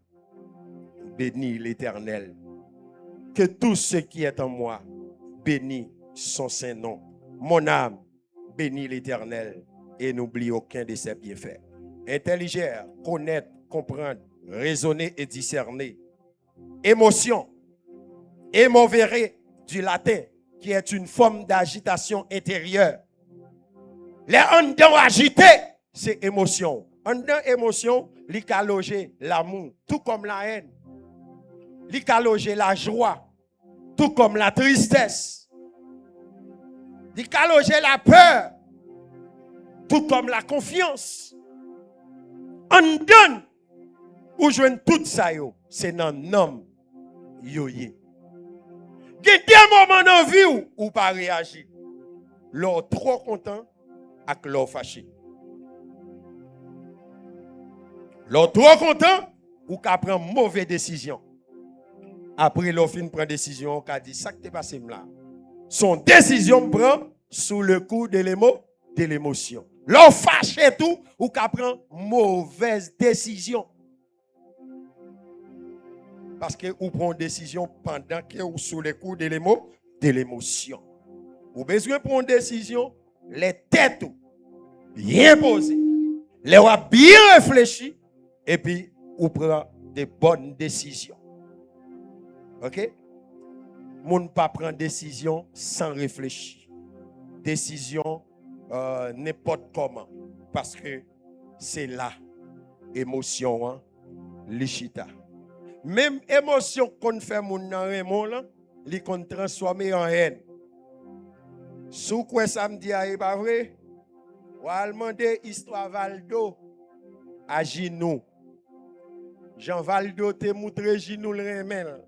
bénit l'Éternel que tout ce qui est en moi bénit son saint nom mon âme bénit l'Éternel et n'oublie aucun de ses bienfaits intelligent connaître comprendre raisonner et discerner émotion émoveré du latin, qui est une forme d'agitation intérieure. Les ondans agités, c'est émotion. Ondans émotion, li ka loger l'amour, tout comme la haine. Li ka loger la joie, tout comme la tristesse. Li ka loger la peur, tout comme la confiance. Ondans, ou joine tout ça yo, c'est nan nom yoye. Il y a des moments dans la vie où pas réagir. L'on trop content et l'on fâché. L'on trop content ou qu'à prendre mauvaise décision. Après l'on fin prend décision, on dit ça qui t'est passé là. Son décision prend sous le coup de l'émotion. L'on fâche tout, ou qu'à prendre mauvaise décision. Parce que vous prenez une décision pendant que vous sous le coup de l'émotion. Vous avez besoin de prendre une décision, les têtes bien posées, les bien réfléchis, et puis vous prenez des bonnes décisions. Ok? Vous ne pas prendre décision sans réfléchir. Décision n'importe comment. Parce que c'est là, émotion, hein, lichita. Même émotion qu'on fait mon nan là, li qu'on transformer en haine. Sous quoi samedi est pas vrai? Ou a demandé histoire Valdo à Ginou. Jean Valdo te montré Ginou le remel.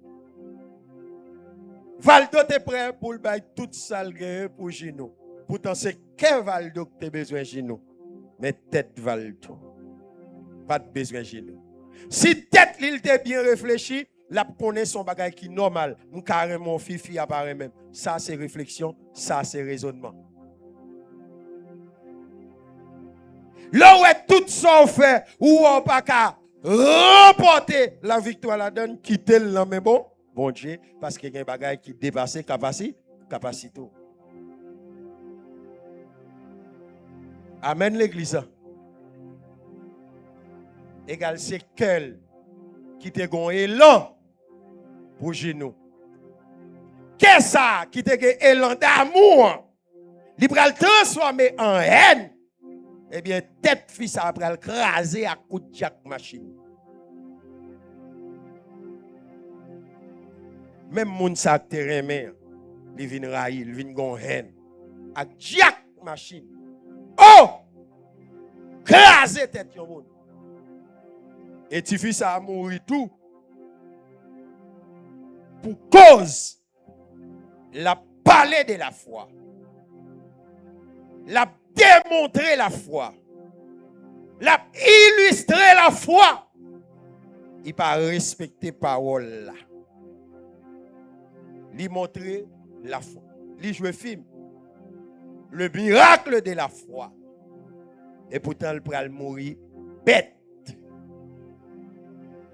Valdo te prêt pour le bail toute salle pour Ginou. Pourtant c'est que Valdo que tu besoin Ginou. Mais tête Valdo. Pas de besoin Ginou. Si tête il te bien réfléchi, la connaît son bagage qui normal. Carrément fifi apparaît même. Ça c'est réflexion, ça c'est raisonnement. Là où est tout ça fait, ou on pas qu'à remporter la victoire la donne, quitter le mais bon Dieu, parce qu'il y a un bagage qui dépasse capacité. Amen l'église. Égal c'est quel qui te gon élan pour genou. Qu'est-ce ça qui te gon élan d'amour? Il va le transformer en haine. Eh bien, tête fils après le craser à coup de jack machine. Même moun sa te remet, il vient railler, il vient gon haine. Avec jack machine. Oh! Craser tête yon moun. Et tu fils a mourir tout. Pour cause la parler de la foi. La démontrer la foi. La illustrer la foi. Il pas respecter parole là. Il montrer la foi. Il jouer film. Le miracle de la foi. Et pourtant il pral mourir bête.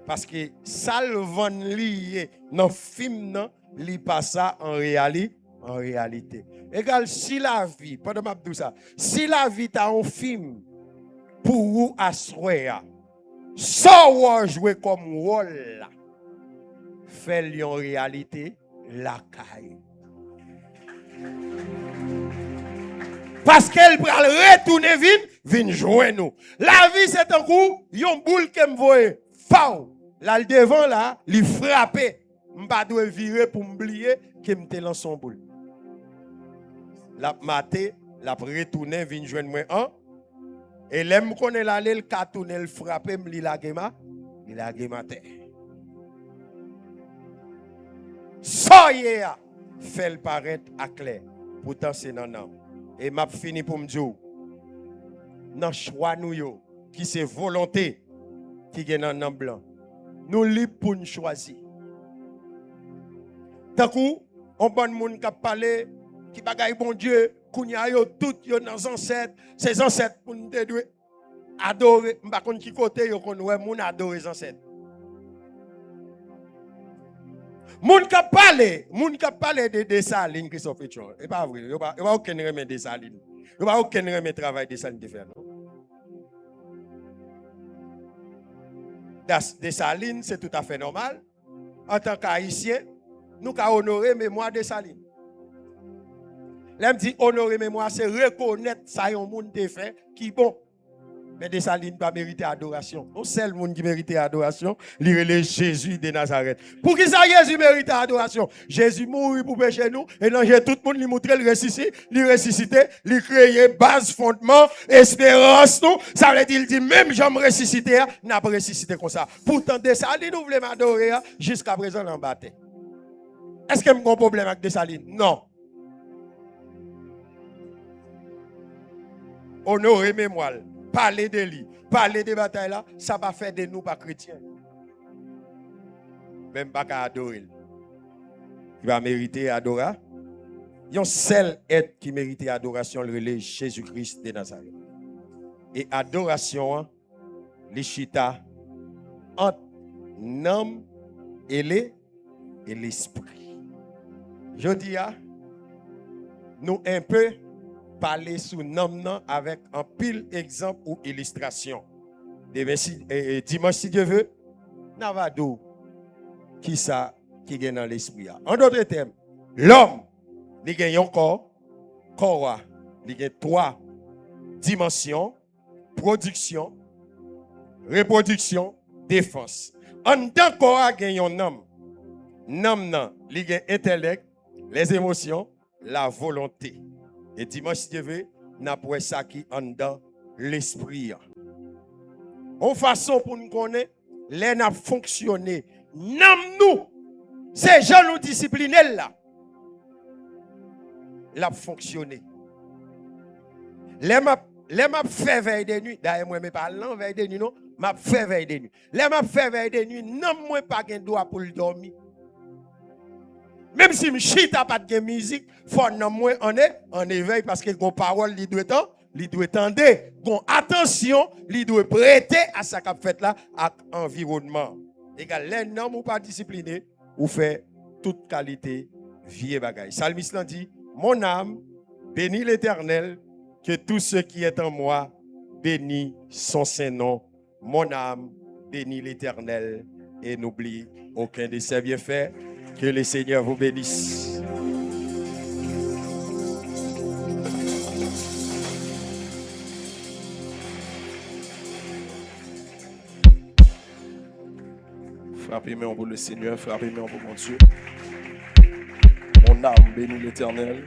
Parce que ça le vend lié dans le film non, li pas ça en réalité. Égal si la vie, pendant m'a dit ça, si la vie t'a un film pour vous asseoir, ça ou jouer comme rôle là, fait en réalité la caille. Parce qu'elle va retourner vin jouer nous. La vie c'est un coup, yon boule que me voye, fao. Là le devant là, il frappe. M'pa doit virer pour m'oublier que m'te dans son boule. La maté, la retourner vin joindre moi un. Et l'aime connaît l'aller le cartonner le frapper m'li la gema, il la gemate. Soyez fait le paraître à clair. Pourtant c'est non. Et m'a fini pour me dire dans choix nous yo qui c'est volonté qui est dans blanc. Nous libres pour nous choisir. Tant coup, on bon monde qui parler qui bagaille bon Dieu, kounya yo tout yo dans ancêtres, ces ancêtres pour nous adorer, m'pa konn qui côté yo konn ouais moun adorer les ancêtres. Moun qui parler de Dessalines Christophe Etchon, et pas vrai, yo pas aucun remède Dessalines. Yo pas aucun remède travail Dessalines de faire non. Dessalines, c'est tout à fait normal. En tant qu'Haïtien, nous avons honoré mémoire de Dessalines. L'aime dit honorer mémoire, c'est reconnaître ça yon monde te fait qui bon. Mais Dessalines pas mériter adoration. Le seul monde qui mérite adoration, c'est Jésus de Nazareth. Pour qui ça Jésus mérite adoration? Jésus mourit pour pécher nous et non tout le monde lui montrer le ressuscité, lui créer base fondement, espérance nous. Ça veut dire il dit même j'aime ressusciter, n'a pas ressuscité comme ça. Pourtant Dessalines nous voulons m'adorer jusqu'à présent en bataille. Est-ce qu'il y a un problème avec Dessalines? Non. Honorer mémoire. Parler de lui, parler de bataille là, ça va faire de nous pas chrétiens. Même pas qu'à adorer. Il va mériter adoration. un seul être qui méritait adoration, le relais Jésus-Christ de Nazareth. Et adoration, les chita entre l'âme et l'esprit. Je dis, nous un peu parler sous l'âme avec un pile exemple ou illustration. Dimanche, si Dieu veut, Navado, qui ça qui est dans l'esprit. En d'autres termes, l'homme, il a un corps, il a 3 dimensions: production, reproduction, défense. En tant corps, il y a un homme. L'homme, il a l'intellect, les émotions, la volonté. Et dimanche, si Dieu veut, n'a pas ça qui est dans l'esprit. En façon pour nous connaître, les n'a fonctionné. Nous, ces gens nous disciplinés là. L'a fonctionné. Les m'a fait veille de nuit. D'ailleurs, moi, je ne parle pas veille de nuit, non. M'a fait veille de nuit. Les m'a fait veille de nuit. Non, moi, pas de droit pour le dormir. Même si je chita pas de musique, faut non moi en éveil parce que gon parole li doit tendre, gon attention, li doit prêter à ça qu'a fait là à environnement. Égal les non ou pas discipliné ou fait toute qualité vie bagaille. Psalmiste dit mon âme bénit l'Éternel, que tout ce qui est en moi bénit son saint nom. Mon âme bénit l'Éternel et n'oublie aucun de ses bienfaits. Que le Seigneur vous bénisse. Frappez-moi pour le Seigneur, frappez-moi pour mon Dieu. Mon âme bénit l'Éternel.